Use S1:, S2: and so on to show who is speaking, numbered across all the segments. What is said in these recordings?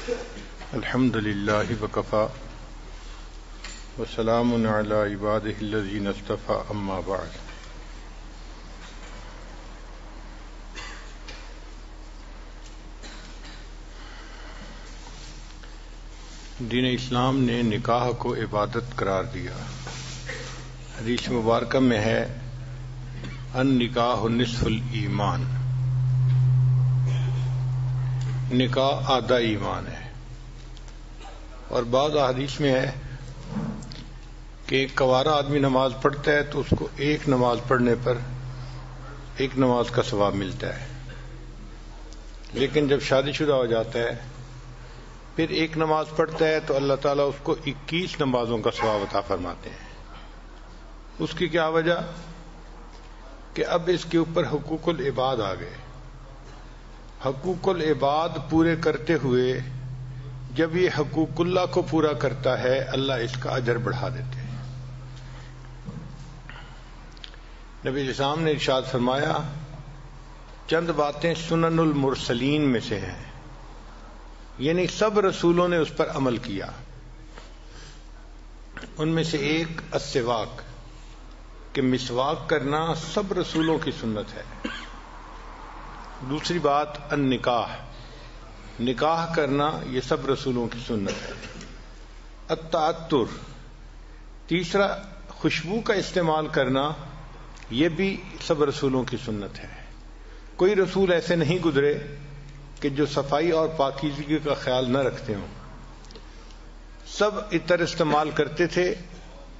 S1: الحمد للہ وکفا وسلام علی عبادہ الذین اصطفی اما بعد۔ دین اسلام نے نکاح کو عبادت قرار دیا۔ حدیث مبارکہ میں ہے النکاح نصف الایمان، نکاح آدھا ایمان ہے۔ اور بعض احادیث میں ہے کہ ایک کوارا آدمی نماز پڑھتا ہے تو اس کو ایک نماز پڑھنے پر ایک نماز کا ثواب ملتا ہے، لیکن جب شادی شدہ ہو جاتا ہے پھر ایک نماز پڑھتا ہے تو اللہ تعالیٰ اس کو 21 نمازوں کا ثواب عطا فرماتے ہیں۔ اس کی کیا وجہ؟ کہ اب اس کے اوپر حقوق العباد آ گئے۔ حقوق العباد پورے کرتے ہوئے جب یہ حقوق اللہ کو پورا کرتا ہے اللہ اس کا اجر بڑھا دیتے ہیں۔ نبی اسلام نے ارشاد فرمایا چند باتیں سنن المرسلین میں سے ہیں، یعنی سب رسولوں نے اس پر عمل کیا۔ ان میں سے ایک السواک، کہ مسواک کرنا سب رسولوں کی سنت ہے۔ دوسری بات النکاح، نکاح کرنا یہ سب رسولوں کی سنت ہے۔ التعطر، تیسرا خوشبو کا استعمال کرنا یہ بھی سب رسولوں کی سنت ہے۔ کوئی رسول ایسے نہیں گزرے کہ جو صفائی اور پاکیزگی کا خیال نہ رکھتے ہوں، سب عطر استعمال کرتے تھے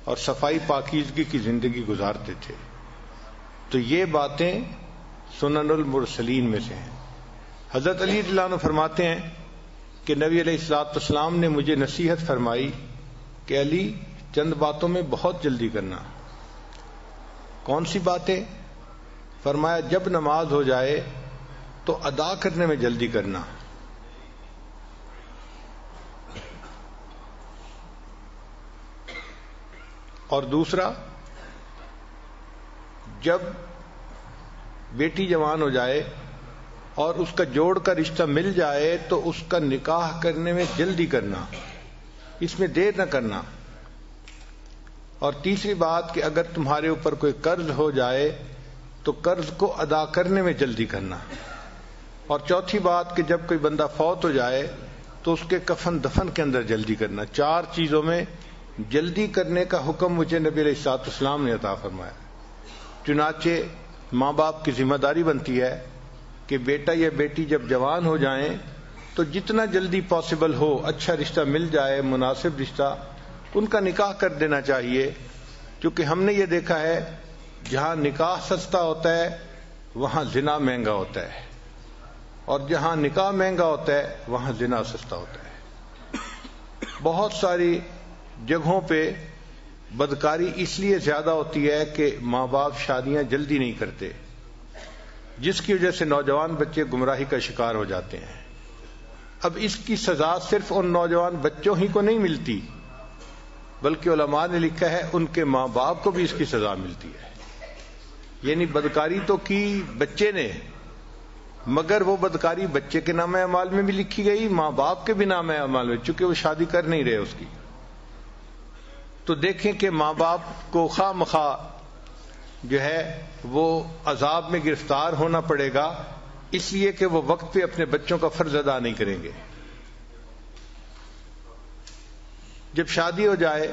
S1: اور صفائی پاکیزگی کی زندگی گزارتے تھے۔ تو یہ باتیں سنن المرسلین میں سے ہیں۔ حضرت علی رضی اللہ عنہ فرماتے ہیں کہ نبی علیہ الصلوۃ والسلام نے مجھے نصیحت فرمائی کہ علی چند باتوں میں بہت جلدی کرنا۔ کون سی باتیں؟ فرمایا جب نماز ہو جائے تو ادا کرنے میں جلدی کرنا، اور دوسرا جب بیٹی جوان ہو جائے اور اس کا جوڑ کا رشتہ مل جائے تو اس کا نکاح کرنے میں جلدی کرنا، اس میں دیر نہ کرنا۔ اور تیسری بات کہ اگر تمہارے اوپر کوئی قرض ہو جائے تو قرض کو ادا کرنے میں جلدی کرنا۔ اور چوتھی بات کہ جب کوئی بندہ فوت ہو جائے تو اس کے کفن دفن کے اندر جلدی کرنا۔ 4 چیزوں میں جلدی کرنے کا حکم مجھے نبی علیہ الصلوۃ والسلام نے عطا فرمایا۔ چنانچہ ماں باپ کی ذمہ داری بنتی ہے کہ بیٹا یا بیٹی جب جوان ہو جائیں تو جتنا جلدی پاسبل ہو اچھا رشتہ مل جائے، مناسب رشتہ، ان کا نکاح کر دینا چاہیے، کیونکہ ہم نے یہ دیکھا ہے جہاں نکاح سستا ہوتا ہے وہاں زنا مہنگا ہوتا ہے، اور جہاں نکاح مہنگا ہوتا ہے وہاں زنا سستا ہوتا ہے۔ بہت ساری جگہوں پہ بدکاری اس لیے زیادہ ہوتی ہے کہ ماں باپ شادیاں جلدی نہیں کرتے، جس کی وجہ سے نوجوان بچے گمراہی کا شکار ہو جاتے ہیں۔ اب اس کی سزا صرف ان نوجوان بچوں ہی کو نہیں ملتی، بلکہ علماء نے لکھا ہے ان کے ماں باپ کو بھی اس کی سزا ملتی ہے۔ یعنی بدکاری تو کی بچے نے، مگر وہ بدکاری بچے کے نام اعمال میں بھی لکھی گئی، ماں باپ کے بھی نام اعمال میں، چونکہ وہ شادی کر نہیں رہے اس کی۔ تو دیکھیں کہ ماں باپ کو خواہ مخواہ جو ہے وہ عذاب میں گرفتار ہونا پڑے گا، اس لیے کہ وہ وقت پہ اپنے بچوں کا فرض ادا نہیں کریں گے۔ جب شادی ہو جائے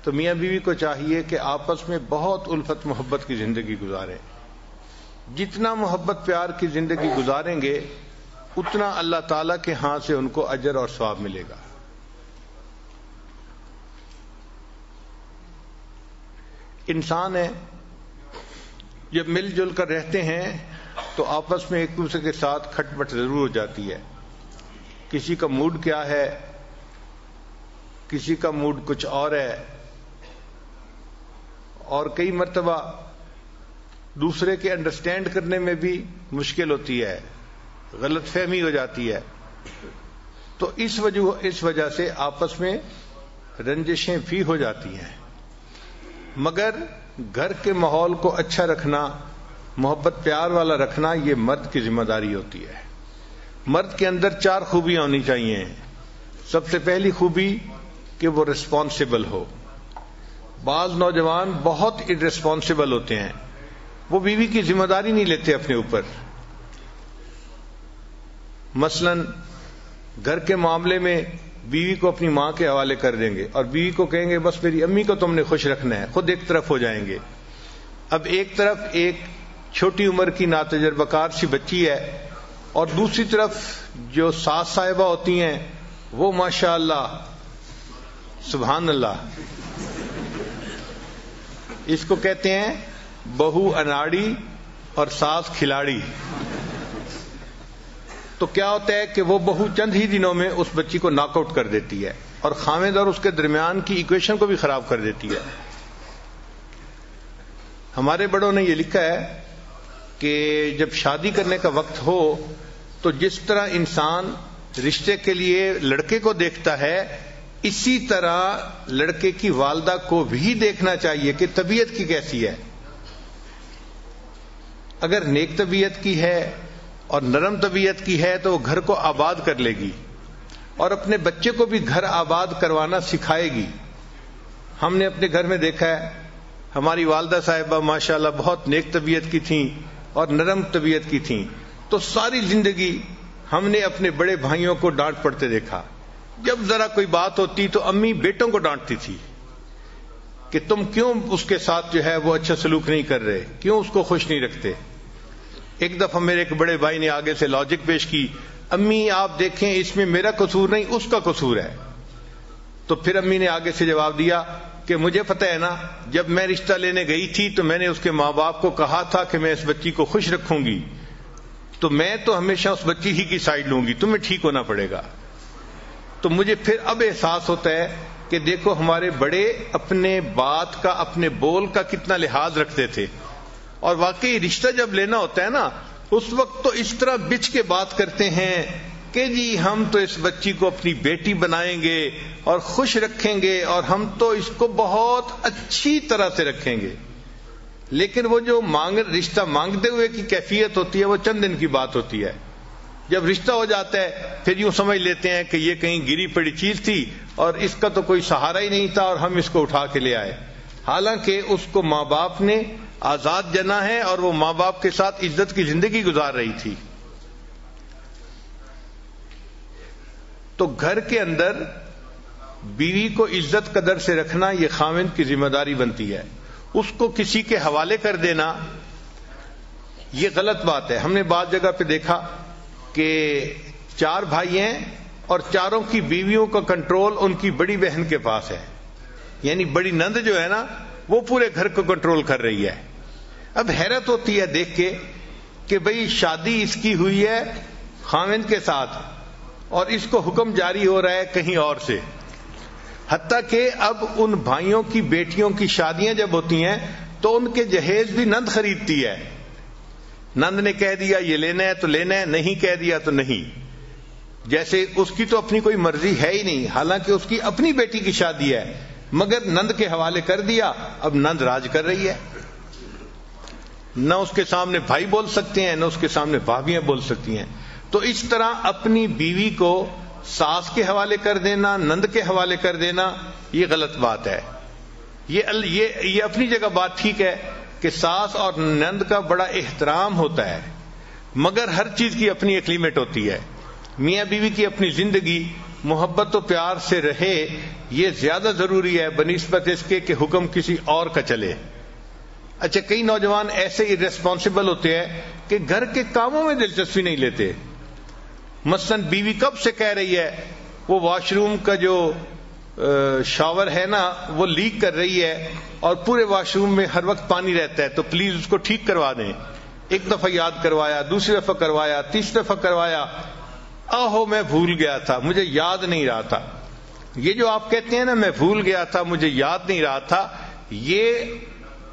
S1: تو میاں بیوی کو چاہیے کہ آپس میں بہت الفت محبت کی زندگی گزاریں۔ جتنا محبت پیار کی زندگی گزاریں گے اتنا اللہ تعالیٰ کے ہاں سے ان کو اجر اور ثواب ملے گا۔ انسان ہے، جب مل جل کر رہتے ہیں تو آپس میں ایک دوسرے کے ساتھ کھٹ پٹ ضرور ہو جاتی ہے۔ کسی کا موڈ کیا ہے، کسی کا موڈ کچھ اور ہے، اور کئی مرتبہ دوسرے کے انڈرسٹینڈ کرنے میں بھی مشکل ہوتی ہے، غلط فہمی ہو جاتی ہے۔ تو اس وجہ سے آپس میں رنجشیں بھی ہو جاتی ہیں۔ مگر گھر کے ماحول کو اچھا رکھنا، محبت پیار والا رکھنا، یہ مرد کی ذمہ داری ہوتی ہے۔ مرد کے اندر 4 خوبیاں ہونی چاہیے. سب سے پہلی خوبی کہ وہ رسپانسبل ہو. بعض نوجوان بہت irresponsible ہوتے ہیں، وہ بیوی کی ذمہ داری نہیں لیتے اپنے اوپر. مثلا گھر کے معاملے میں بیوی کو اپنی ماں کے حوالے کر دیں گے اور بیوی کو کہیں گے بس میری امی کو تم نے خوش رکھنا ہے، خود ایک طرف ہو جائیں گے. اب ایک طرف ایک چھوٹی عمر کی ناتجربہ کار سی بچی ہے اور دوسری طرف جو ساس صاحبہ ہوتی ہیں وہ ماشاء اللہ سبحان اللہ، اس کو کہتے ہیں بہو اناڑی اور ساس کھلاڑی. تو کیا ہوتا ہے کہ وہ بہو چند ہی دنوں میں اس بچی کو ناک آؤٹ کر دیتی ہے اور خاوند اور اس کے درمیان کی ایکویشن کو بھی خراب کر دیتی ہے. ہمارے بڑوں نے یہ لکھا ہے کہ جب شادی کرنے کا وقت ہو تو جس طرح انسان رشتے کے لیے لڑکے کو دیکھتا ہے اسی طرح لڑکے کی والدہ کو بھی دیکھنا چاہیے کہ طبیعت کی کیسی ہے. اگر نیک طبیعت کی ہے اور نرم طبیعت کی ہے تو وہ گھر کو آباد کر لے گی اور اپنے بچے کو بھی گھر آباد کروانا سکھائے گی. ہم نے اپنے گھر میں دیکھا ہے ہماری والدہ صاحبہ ماشاءاللہ بہت نیک طبیعت کی تھیں اور نرم طبیعت کی تھیں، تو ساری زندگی ہم نے اپنے بڑے بھائیوں کو ڈانٹ پڑتے دیکھا. جب ذرا کوئی بات ہوتی تو امی بیٹوں کو ڈانٹتی تھی کہ تم کیوں اس کے ساتھ جو ہے وہ اچھا سلوک نہیں کر رہے، کیوں اس کو خوش نہیں رکھتے. ایک دفعہ میرے ایک بڑے بھائی نے آگے سے لاجک پیش کی، امی آپ دیکھیں اس میں میرا قصور نہیں اس کا قصور ہے. تو پھر امی نے آگے سے جواب دیا کہ مجھے پتہ ہے نا، جب میں رشتہ لینے گئی تھی تو میں نے اس کے ماں باپ کو کہا تھا کہ میں اس بچی کو خوش رکھوں گی، تو میں تو ہمیشہ اس بچی ہی کی سائڈ لوں گی، تمہیں ٹھیک ہونا پڑے گا. تو مجھے پھر اب احساس ہوتا ہے کہ دیکھو ہمارے بڑے اپنے بات کا اپنے بول کا کتنا لحاظ رکھتے تھے، اور واقعی رشتہ جب لینا ہوتا ہے نا اس وقت تو اس طرح بچ کے بات کرتے ہیں کہ جی ہم تو اس بچی کو اپنی بیٹی بنائیں گے اور خوش رکھیں گے اور ہم تو اس کو بہت اچھی طرح سے رکھیں گے. لیکن وہ جو رشتہ مانگتے ہوئے کی کیفیت ہوتی ہے وہ چند دن کی بات ہوتی ہے. جب رشتہ ہو جاتا ہے پھر یوں سمجھ لیتے ہیں کہ یہ کہیں گری پڑی چیز تھی اور اس کا تو کوئی سہارا ہی نہیں تھا اور ہم اس کو اٹھا کے لے آئے، حالانکہ اس کو ماں باپ نے آزاد جنا ہے اور وہ ماں باپ کے ساتھ عزت کی زندگی گزار رہی تھی. تو گھر کے اندر بیوی کو عزت قدر سے رکھنا یہ خاوند کی ذمہ داری بنتی ہے. اس کو کسی کے حوالے کر دینا یہ غلط بات ہے. ہم نے بعض جگہ پہ دیکھا کہ 4 بھائی ہیں اور چاروں کی بیویوں کا کنٹرول ان کی بڑی بہن کے پاس ہے، یعنی بڑی نند جو ہے نا وہ پورے گھر کو کنٹرول کر رہی ہے. اب حیرت ہوتی ہے دیکھ کے کہ بھئی شادی اس کی ہوئی ہے خاوند کے ساتھ اور اس کو حکم جاری ہو رہا ہے کہیں اور سے. حتیٰ کہ اب ان بھائیوں کی بیٹیوں کی شادیاں جب ہوتی ہیں تو ان کے جہیز بھی نند خریدتی ہے. نند نے کہہ دیا یہ لینا ہے تو لینا ہے، نہیں کہہ دیا تو نہیں. جیسے اس کی تو اپنی کوئی مرضی ہے ہی نہیں، حالانکہ اس کی اپنی بیٹی کی شادی ہے مگر نند کے حوالے کر دیا. اب نند راج کر رہی ہے، نہ اس کے سامنے بھائی بول سکتے ہیں نہ اس کے سامنے بھابیاں بول سکتی ہیں. تو اس طرح اپنی بیوی کو ساس کے حوالے کر دینا، نند کے حوالے کر دینا یہ غلط بات ہے. یہ اپنی جگہ بات ٹھیک ہے کہ ساس اور نند کا بڑا احترام ہوتا ہے، مگر ہر چیز کی اپنی ایک لیمٹ ہوتی ہے. میاں بیوی کی اپنی زندگی محبت و پیار سے رہے یہ زیادہ ضروری ہے بنسبت اس کے کہ حکم کسی اور کا چلے. اچھا کئی نوجوان ایسے irresponsible ہوتے ہیں کہ گھر کے کاموں میں دلچسپی نہیں لیتے. مثلا بیوی کب سے کہہ رہی ہے وہ واش روم کا جو شاور ہے نا وہ لیک کر رہی ہے اور پورے واش روم میں ہر وقت پانی رہتا ہے تو پلیز اس کو ٹھیک کروا دیں. ایک دفعہ یاد کروایا، دوسری دفعہ کروایا، تیسری دفعہ کروایا، آہو میں بھول گیا تھا مجھے یاد نہیں رہا تھا. یہ جو آپ کہتے ہیں نا میں بھول گیا تھا مجھے یاد نہیں رہا تھا، یہ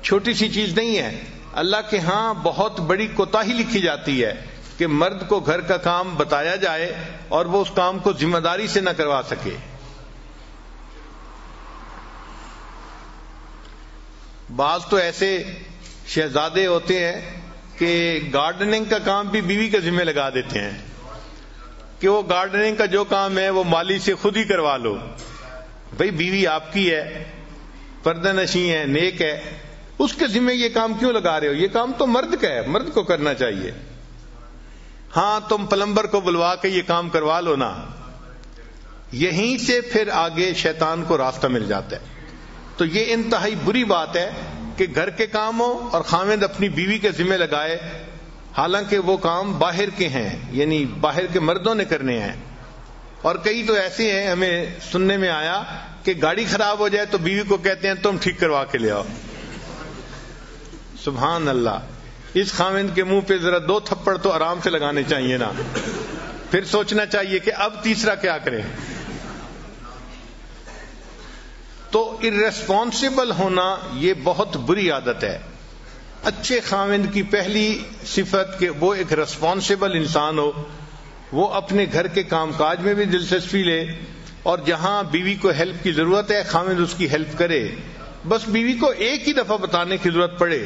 S1: چھوٹی سی چیز نہیں ہے. اللہ کے ہاں بہت بڑی کوتاہی لکھی جاتی ہے کہ مرد کو گھر کا کام بتایا جائے اور وہ اس کام کو ذمہ داری سے نہ کروا سکے. بعض تو ایسے شہزادے ہوتے ہیں کہ گارڈننگ کا کام بھی بیوی کے ذمہ لگا دیتے ہیں کہ وہ گارڈننگ کا جو کام ہے وہ مالی سے خود ہی کروا لو. بھئی بیوی آپ کی ہے، پردہ نشیں ہے، نیک ہے، اس کے ذمہ یہ کام کیوں لگا رہے ہو؟ یہ کام تو مرد کا ہے، مرد کو کرنا چاہیے. ہاں تم پلمبر کو بلوا کے یہ کام کروا لو نا. یہیں سے پھر آگے شیطان کو راستہ مل جاتا ہے. تو یہ انتہائی بری بات ہے کہ گھر کے کام ہو اور خاوند اپنی بیوی کے ذمہ لگائے، حالانکہ وہ کام باہر کے ہیں، یعنی باہر کے مردوں نے کرنے ہیں. اور کئی تو ایسے ہیں، ہمیں سننے میں آیا کہ گاڑی خراب ہو جائے تو بیوی کو کہتے ہیں تم ٹھیک کروا کے لے آؤ. سبحان اللہ. اس خاوند کے منہ پہ ذرا 2 تھپڑ تو آرام سے لگانے چاہیے نا، پھر سوچنا چاہیے کہ اب تیسرا کیا کریں. تو ارریسپانسبل ہونا یہ بہت بری عادت ہے. اچھے خاوند کی پہلی صفت کہ وہ ایک ریسپانسبل انسان ہو، وہ اپنے گھر کے کام کاج میں بھی دلچسپی لے، اور جہاں بیوی کو ہیلپ کی ضرورت ہے خاوند اس کی ہیلپ کرے. بس بیوی کو ایک ہی دفعہ بتانے کی ضرورت پڑے،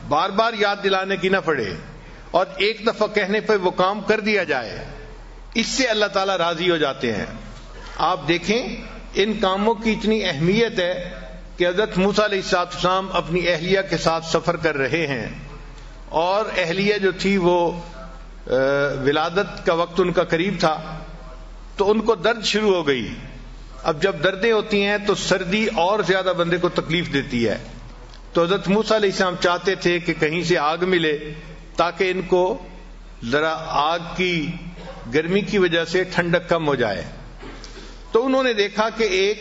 S1: بار بار یاد دلانے کی نہ پڑے، اور ایک دفعہ کہنے پہ وہ کام کر دیا جائے. اس سے اللہ تعالیٰ راضی ہو جاتے ہیں. آپ دیکھیں ان کاموں کی اتنی اہمیت ہے کہ حضرت موسیٰ علیہ السلام اپنی اہلیہ کے ساتھ سفر کر رہے ہیں، اور اہلیہ جو تھی وہ ولادت کا وقت ان کا قریب تھا، تو ان کو درد شروع ہو گئی. اب جب دردیں ہوتی ہیں تو سردی اور زیادہ بندے کو تکلیف دیتی ہے. تو حضرت موسیٰ علیہ السلام چاہتے تھے کہ کہیں سے آگ ملے تاکہ ان کو ذرا آگ کی گرمی کی وجہ سے ٹھنڈک کم ہو جائے. تو انہوں نے دیکھا کہ ایک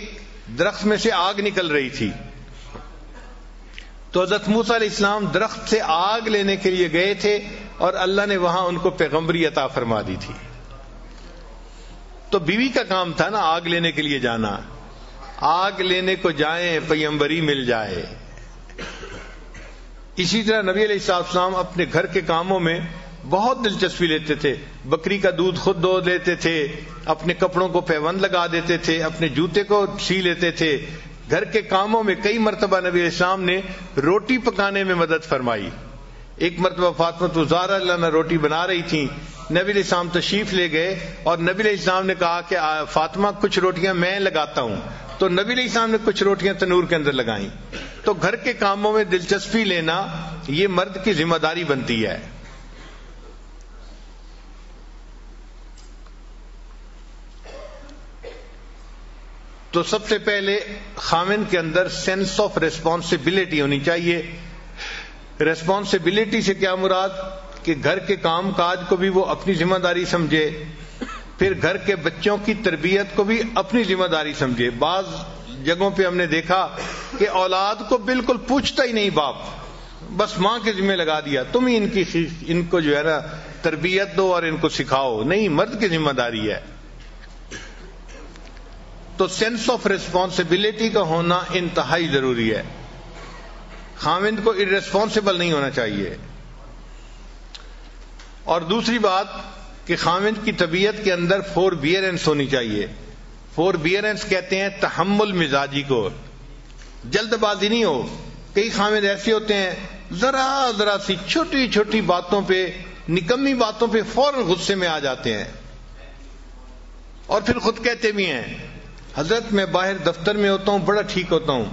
S1: درخت میں سے آگ نکل رہی تھی. تو حضرت موسیٰ علیہ السلام درخت سے آگ لینے کے لیے گئے تھے، اور اللہ نے وہاں ان کو پیغمبری عطا فرما دی تھی. تو بیوی کا کام تھا نا آگ لینے کے لیے جانا. آگ لینے کو جائیں پیغمبری مل جائے. اسی طرح نبی علیہ السلام اپنے گھر کے کاموں میں بہت دلچسپی لیتے تھے. بکری کا دودھ خود دو لیتے تھے، اپنے کپڑوں کو پیوند لگا دیتے تھے، اپنے جوتے کو سی لیتے تھے. گھر کے کاموں میں کئی مرتبہ نبی علیہ السلام نے روٹی پکانے میں مدد فرمائی. ایک مرتبہ فاطمہ الزہرا اللہ روٹی بنا رہی تھیں، نبی علیہ السلام تشریف لے گئے، اور نبی علیہ السلام نے کہا کہ فاطمہ کچھ روٹیاں میں لگاتا ہوں. تو نبی علیہ السلام نے کچھ روٹیاں تنور کے اندر لگائیں. تو گھر کے کاموں میں دلچسپی لینا یہ مرد کی ذمہ داری بنتی ہے. تو سب سے پہلے خاوند کے اندر سینس آف ریسپانسبلٹی ہونی چاہیے. ریسپانسبلٹی سے کیا مراد؟ کہ گھر کے کام کاج کو بھی وہ اپنی ذمہ داری سمجھے، پھر گھر کے بچوں کی تربیت کو بھی اپنی ذمہ داری سمجھے. بعض جگہوں پہ ہم نے دیکھا کہ اولاد کو بالکل پوچھتا ہی نہیں باپ، بس ماں کے ذمہ لگا دیا تم ہی ان کو جو ہے نا تربیت دو اور ان کو سکھاؤ. نہیں، مرد کی ذمہ داری ہے. تو سینس آف ریسپانسبلٹی کا ہونا انتہائی ضروری ہے. خاوند کو ارریسپانسبل نہیں ہونا چاہیے. اور دوسری بات کہ خاوند کی طبیعت کے اندر فوربیئرنس ہونی چاہیے. فوربیئرنس کہتے ہیں تحمل مزاجی کو. جلد بازی نہیں ہو. کئی خاوند ایسے ہوتے ہیں ذرا سی چھوٹی چھوٹی باتوں پہ، نکمی باتوں پہ فوراً غصے میں آ جاتے ہیں، اور پھر خود کہتے بھی ہیں حضرت میں باہر دفتر میں ہوتا ہوں بڑا ٹھیک ہوتا ہوں،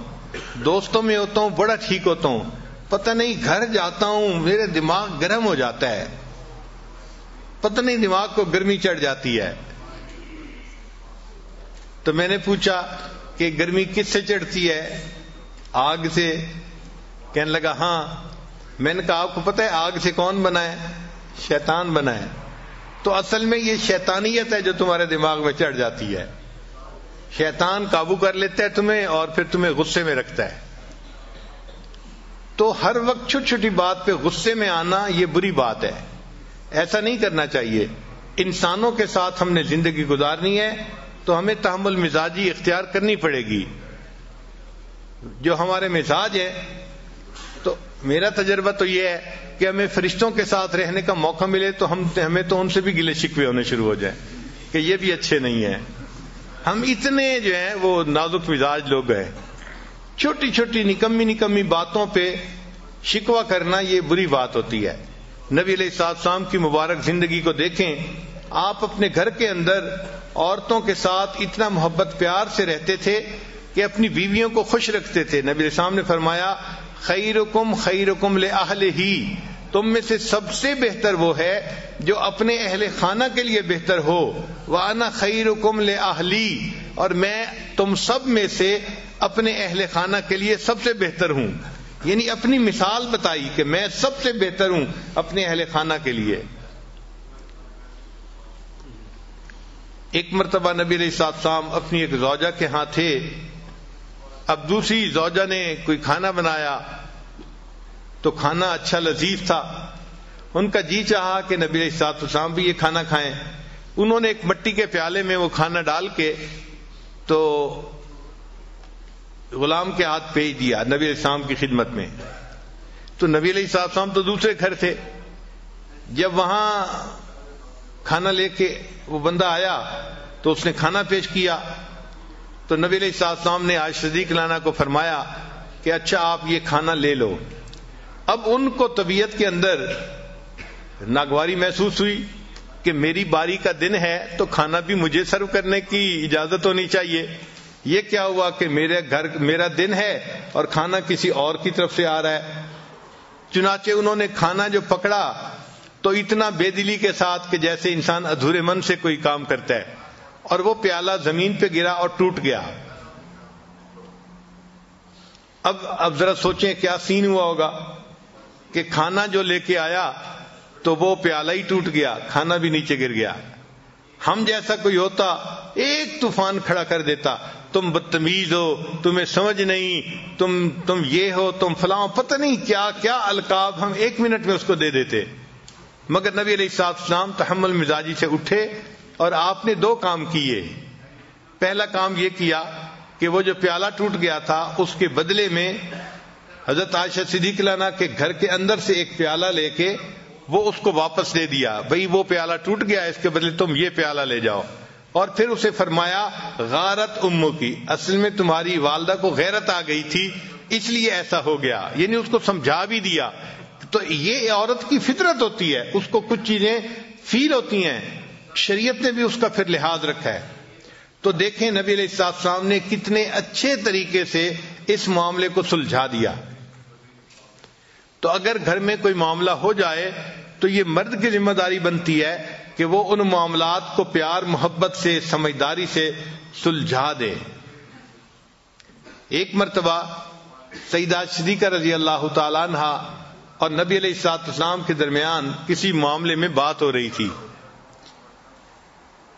S1: دوستوں میں ہوتا ہوں بڑا ٹھیک ہوتا ہوں، پتہ نہیں گھر جاتا ہوں میرے دماغ گرم ہو جاتا ہے، پتہ نہیں دماغ کو گرمی چڑھ جاتی ہے. تو میں نے پوچھا کہ گرمی کس سے چڑھتی ہے؟ آگ سے. کہنے لگا ہاں. میں نے کہا آپ کو پتہ ہے آگ سے کون بنا ہے؟ شیطان بنا ہے. تو اصل میں یہ شیطانیت ہے جو تمہارے دماغ میں چڑھ جاتی ہے. شیطان قابو کر لیتا ہے تمہیں اور پھر تمہیں غصے میں رکھتا ہے. تو ہر وقت چھوٹی چھوٹی بات پہ غصے میں آنا یہ بری بات ہے. ایسا نہیں کرنا چاہیے. انسانوں کے ساتھ ہم نے زندگی گزارنی ہے تو ہمیں تحمل مزاجی اختیار کرنی پڑے گی. جو ہمارے مزاج ہیں، تو میرا تجربہ تو یہ ہے کہ ہمیں فرشتوں کے ساتھ رہنے کا موقع ملے تو ہمیں تو ان سے بھی گلے شکوے ہونے شروع ہو جائیں کہ یہ بھی اچھے نہیں ہیں. ہم اتنے جو ہیں وہ نازک مزاج لوگ ہیں. چھوٹی چھوٹی نکمی باتوں پہ شکوہ کرنا یہ بری بات ہوتی ہے. نبی علیہ السلام کی مبارک زندگی کو دیکھیں، آپ اپنے گھر کے اندر عورتوں کے ساتھ اتنا محبت پیار سے رہتے تھے کہ اپنی بیویوں کو خوش رکھتے تھے. نبی علیہ السلام نے فرمایا خیرکم خیرکم لأہلہ، تم میں سے سب سے بہتر وہ ہے جو اپنے اہل خانہ کے لیے بہتر ہو. وَأَنَا خَيْرُكُمْ لِأَهْلِي، اور میں تم سب میں سے اپنے اہل خانہ کے لیے سب سے بہتر ہوں. یعنی اپنی مثال بتائی کہ میں سب سے بہتر ہوں اپنے اہل خانہ کے لیے. ایک مرتبہ نبی علیہ السلام اپنی ایک زوجہ کے ہاں تھے. اب دوسری زوجہ نے کوئی کھانا بنایا تو کھانا اچھا لذیذ تھا. ان کا جی چاہا کہ نبی علیہ السلام بھی یہ کھانا کھائیں. انہوں نے ایک مٹی کے پیالے میں وہ کھانا ڈال کے تو غلام کے ہاتھ بھیج دیا نبی علیہ السلام کی خدمت میں. تو نبی علیہ السلام تو دوسرے گھر تھے. جب وہاں کھانا لے کے وہ بندہ آیا تو اس نے کھانا پیش کیا تو نبی علیہ السلام نے عائشہ صدیقہ عنہا کو فرمایا کہ اچھا آپ یہ کھانا لے لو. اب ان کو طبیعت کے اندر ناگواری محسوس ہوئی کہ میری باری کا دن ہے تو کھانا بھی مجھے سرو کرنے کی اجازت ہونی چاہیے. یہ کیا ہوا کہ میرا دن ہے اور کھانا کسی اور کی طرف سے آ رہا ہے. چنانچہ انہوں نے کھانا جو پکڑا تو اتنا بے دلی کے ساتھ کہ جیسے انسان ادھورے من سے کوئی کام کرتا ہے، اور وہ پیالہ زمین پہ گرا اور ٹوٹ گیا. اب ذرا سوچیں کیا سین ہوا ہوگا کہ کھانا جو لے کے آیا تو وہ پیالہ ہی ٹوٹ گیا، کھانا بھی نیچے گر گیا. ہم جیسا کوئی ہوتا ایک طوفان کھڑا کر دیتا، تم بدتمیز ہو، تمہیں سمجھ نہیں، تم یہ ہو، تم فلاں، پتہ نہیں کیا کیا القاب ہم ایک منٹ میں اس کو دے دیتے. مگر نبی علیہ السلام تحمل مزاجی سے اٹھے اور آپ نے دو کام کیے. پہلا کام یہ کیا کہ وہ جو پیالہ ٹوٹ گیا تھا اس کے بدلے میں حضرت عائشہ صدیقہ عنہا کے گھر کے اندر سے ایک پیالہ لے کے وہ اس کو واپس دے دیا. بھئی وہ پیالہ ٹوٹ گیا، اس کے بدلے تم یہ پیالہ لے جاؤ. اور پھر اسے فرمایا غارت امو کی، اصل میں تمہاری والدہ کو غیرت آ گئی تھی اس لیے ایسا ہو گیا. یعنی اس کو سمجھا بھی دیا. تو یہ عورت کی فطرت ہوتی ہے، اس کو کچھ چیزیں فیل ہوتی ہیں، شریعت نے بھی اس کا پھر لحاظ رکھا ہے. تو دیکھیں نبی علیہ السلام نے کتنے اچھے طریقے سے اس معاملے کو سلجھا دیا. تو اگر گھر میں کوئی معاملہ ہو جائے تو یہ مرد کی ذمہ داری بنتی ہے کہ وہ ان معاملات کو پیار محبت سے سمجھداری سے سلجھا دے. ایک مرتبہ سیدہ صدیقہ رضی اللہ تعالی عنہا اور نبی علیہ السلام کے درمیان کسی معاملے میں بات ہو رہی تھی.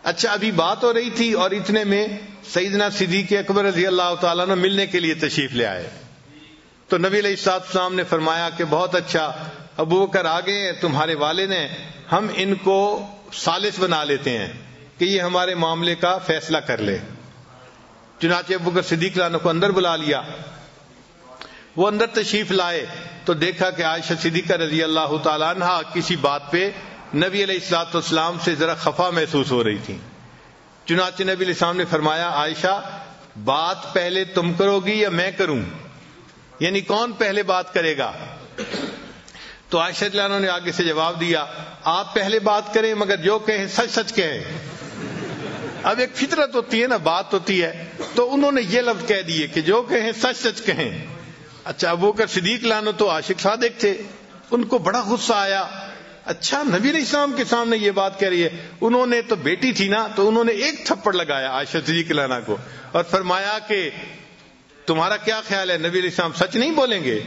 S1: اچھا ابھی بات ہو رہی تھی اور اتنے میں سیدنا صدیق اکبر رضی اللہ تعالیٰ عنہ ملنے کے لیے تشریف لے آئے. تو نبی علیہ السلام نے فرمایا کہ بہت اچھا، ابو بکر آگے ہیں تمہارے والد ہیں، ہم ان کو ثالث بنا لیتے ہیں کہ یہ ہمارے معاملے کا فیصلہ کر لے. چنانچہ ابو بکر صدیق عنہ کو اندر بلا لیا. وہ اندر تشریف لائے تو دیکھا کہ عائشہ صدیقہ رضی اللہ تعالی عنہا کسی بات پہ نبی علیہ السلام سے ذرا خفا محسوس ہو رہی تھی. چنانچہ نبی علیہ السلام نے فرمایا عائشہ بات پہلے تم کرو گی یا میں کروں؟ یعنی کون پہلے بات کرے گا؟ تو عائشہ رضی اللہ عنہا نے آگے سے جواب دیا آپ پہلے بات کریں مگر جو کہیں سچ سچ کہیں. اب ایک فطرت ہوتی ہے نا، بات ہوتی ہے، تو انہوں نے یہ لفظ کہہ دیے کہ جو کہیں سچ سچ کہیں. اچھا ابو بکر صدیق عنہ تو عاشق صادق تھے، ان کو بڑا غصہ آیا. اچھا نبی علیہ السلام کے سامنے یہ بات کہہ رہی ہے. انہوں نے تو بیٹی تھی نا، تو انہوں نے ایک تھپڑ لگایا عائشہ صدیقہ عنہ کو اور فرمایا کہ تمہارا کیا خیال ہے نبی علیہ السلام سچ نہیں بولیں گے؟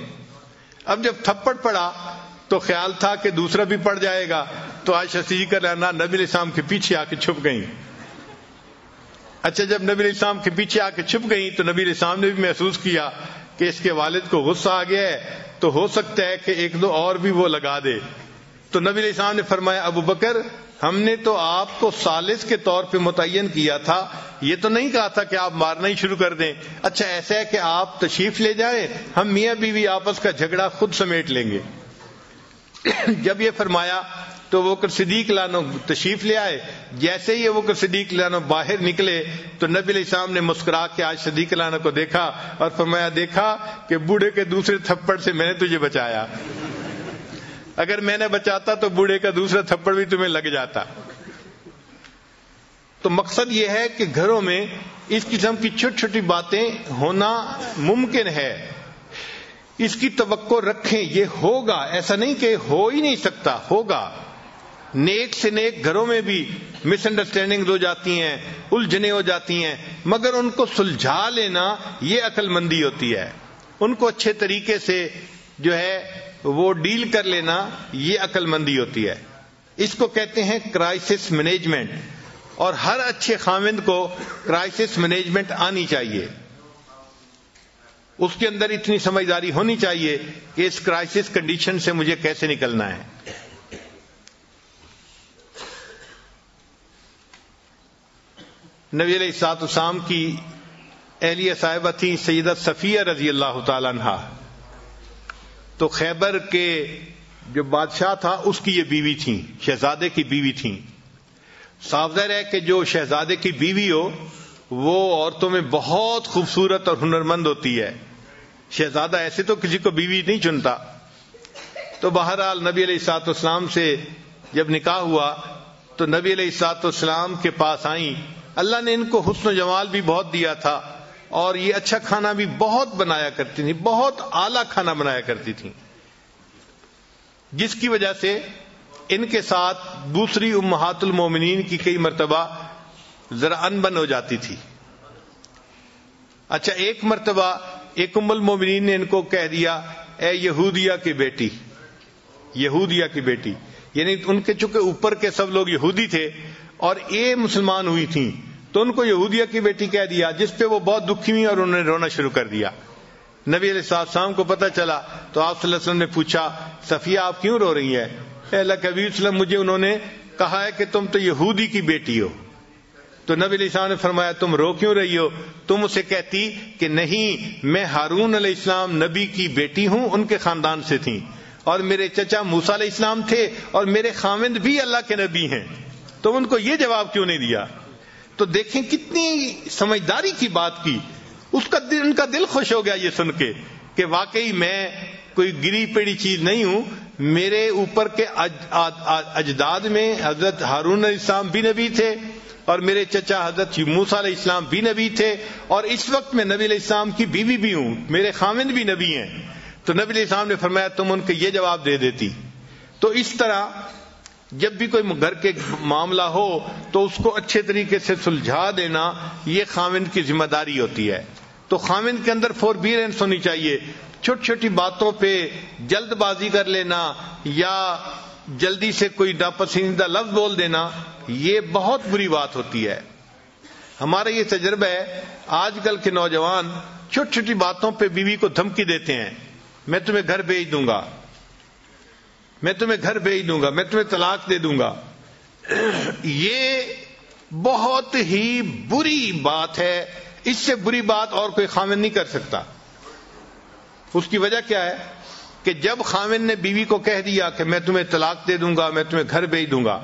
S1: اب جب تھپڑ پڑا تو خیال تھا کہ دوسرا بھی پڑ جائے گا، تو عائشہ صدیقہ عنہ نبی علیہ السلام کے پیچھے آ کے چھپ گئیں. اچھا جب نبی علیہ السلام کے پیچھے آ کے چھپ گئیں تو نبی علیہ السلام نے بھی محسوس کیا کہ اس کے والد کو غصہ آ گیا ہے، تو ہو سکتا ہے کہ ایک دو اور بھی وہ لگا دے. تو نبی علیہ السلام نے فرمایا ابو بکر ہم نے تو آپ کو ثالث کے طور پہ متعین کیا تھا، یہ تو نہیں کہا تھا کہ آپ مارنا ہی شروع کر دیں. اچھا ایسا ہے کہ آپ تشریف لے جائیں، ہم میاں بیوی آپس کا جھگڑا خود سمیٹ لیں گے. جب یہ فرمایا تو وہ بکر صدیق عنہ تشریف لے آئے. جیسے ہی وہ بکر صدیق عنہ باہر نکلے تو نبی علیہ السلام نے مسکرا کے عائشہ صدیق عنہ کو دیکھا اور فرمایا دیکھا کہ بوڑھے کے دوسرے تھپڑ سے میں نے تجھے بچایا، اگر میں نے بچاتا تو بوڑھے کا دوسرا تھپڑ بھی تمہیں لگ جاتا. تو مقصد یہ ہے کہ گھروں میں اس قسم کی چھوٹی چھوٹی باتیں ہونا ممکن ہے، اس کی توقع رکھیں، یہ ہوگا، ایسا نہیں کہ ہو ہی نہیں سکتا، ہوگا۔ نیک سے نیک گھروں میں بھی مس انڈرسٹینڈنگ ہو جاتی ہیں، الجھنیں ہو جاتی ہیں، مگر ان کو سلجھا لینا یہ عقل مندی ہوتی ہے، ان کو اچھے طریقے سے جو ہے وہ ڈیل کر لینا یہ عقل مندی ہوتی ہے۔ اس کو کہتے ہیں کرائسس مینجمنٹ، اور ہر اچھے خاوند کو کرائسس مینجمنٹ آنی چاہیے، اس کے اندر اتنی سمجھداری ہونی چاہیے کہ اس کرائسس کنڈیشن سے مجھے کیسے نکلنا ہے۔ نبی علیہ الصلوۃ والسلام کی اہلیہ صاحبہ تھی سیدہ صفیہ رضی اللہ تعالی عنہا، تو خیبر کے جو بادشاہ تھا اس کی یہ بیوی تھیں، شہزادے کی بیوی تھیں۔ صاف ظاہر ہے کہ جو شہزادے کی بیوی ہو وہ عورتوں میں بہت خوبصورت اور ہنرمند ہوتی ہے، شہزادہ ایسے تو کسی کو بیوی نہیں چنتا۔ تو بہرحال نبی علیہ الصلوۃ والسلام سے جب نکاح ہوا تو نبی علیہ الصلوۃ والسلام کے پاس آئیں، اللہ نے ان کو حسن و جمال بھی بہت دیا تھا اور یہ اچھا کھانا بھی بہت بنایا کرتی تھیں، بہت اعلیٰ کھانا بنایا کرتی تھیں، جس کی وجہ سے ان کے ساتھ دوسری امہات المومنین کی کئی مرتبہ ذرا انبن ہو جاتی تھی۔ اچھا، ایک مرتبہ ایک ام المومنین نے ان کو کہہ دیا، اے یہودیہ کی بیٹی، یہودیہ کی بیٹی، یعنی ان کے چونکہ اوپر کے سب لوگ یہودی تھے اور یہ مسلمان ہوئی تھیں تو ان کو یہودیہ کی بیٹی کہہ دیا، جس پہ وہ بہت دکھی ہوئی اور انہوں نے رونا شروع کر دیا۔ نبی علیہ السلام کو پتہ چلا تو آپ صلی اللہ علیہ وسلم نے پوچھا، صفیہ آپ کیوں رو رہی ہیں؟ اے اللہ کے حبیب صلی اللہ علیہ وسلم، مجھے انہوں نے کہا ہے کہ تم تو یہودی کی بیٹی ہو۔ تو نبی علیہ السلام نے فرمایا، تم رو کیوں رہی ہو؟ تم اسے کہتی کہ نہیں، میں ہارون علیہ السلام نبی کی بیٹی ہوں، ان کے خاندان سے تھیں، اور میرے چچا موسیٰ علیہ السلام تھے اور میرے خاوند بھی اللہ کے نبی ہیں، تم ان کو یہ جواب کیوں نہیں دیا؟ تو دیکھیں کتنی سمجھداری کی بات کی، ان کا دل خوش ہو گیا یہ سن کے کہ واقعی میں کوئی گری پیڑی چیز نہیں ہوں، میرے اوپر کے اجداد میں حضرت ہارون علیہ السلام بھی نبی تھے اور میرے چچا حضرت موسیٰ علیہ السلام بھی نبی تھے، اور اس وقت میں نبی علیہ السلام کی بیوی بھی ہوں، میرے خاوند بھی نبی ہیں۔ تو نبی علیہ السلام نے فرمایا تم ان کو یہ جواب دے دیتی۔ تو اس طرح جب بھی کوئی گھر کے معاملہ ہو تو اس کو اچھے طریقے سے سلجھا دینا یہ خاوند کی ذمہ داری ہوتی ہے۔ تو خاوند کے اندر فوربیرنس ہونی چاہیے، چھوٹی چھوٹی باتوں پہ جلد بازی کر لینا یا جلدی سے کوئی ناپسندیدہ لفظ بول دینا یہ بہت بری بات ہوتی ہے۔ ہمارا یہ تجربہ ہے، آج کل کے نوجوان چھوٹی چھوٹی باتوں پہ بیوی کو دھمکی دیتے ہیں، میں تمہیں گھر بھیج دوں گا، میں تمہیں گھر بھیج دوں گا، میں تمہیں طلاق دے دوں گا۔ یہ بہت ہی بری بات ہے، اس سے بری بات اور کوئی خاوند نہیں کر سکتا۔ اس کی وجہ کیا ہے کہ جب خاوند نے بیوی کو کہہ دیا کہ میں تمہیں طلاق دے دوں گا، میں تمہیں گھر بھیج دوں گا،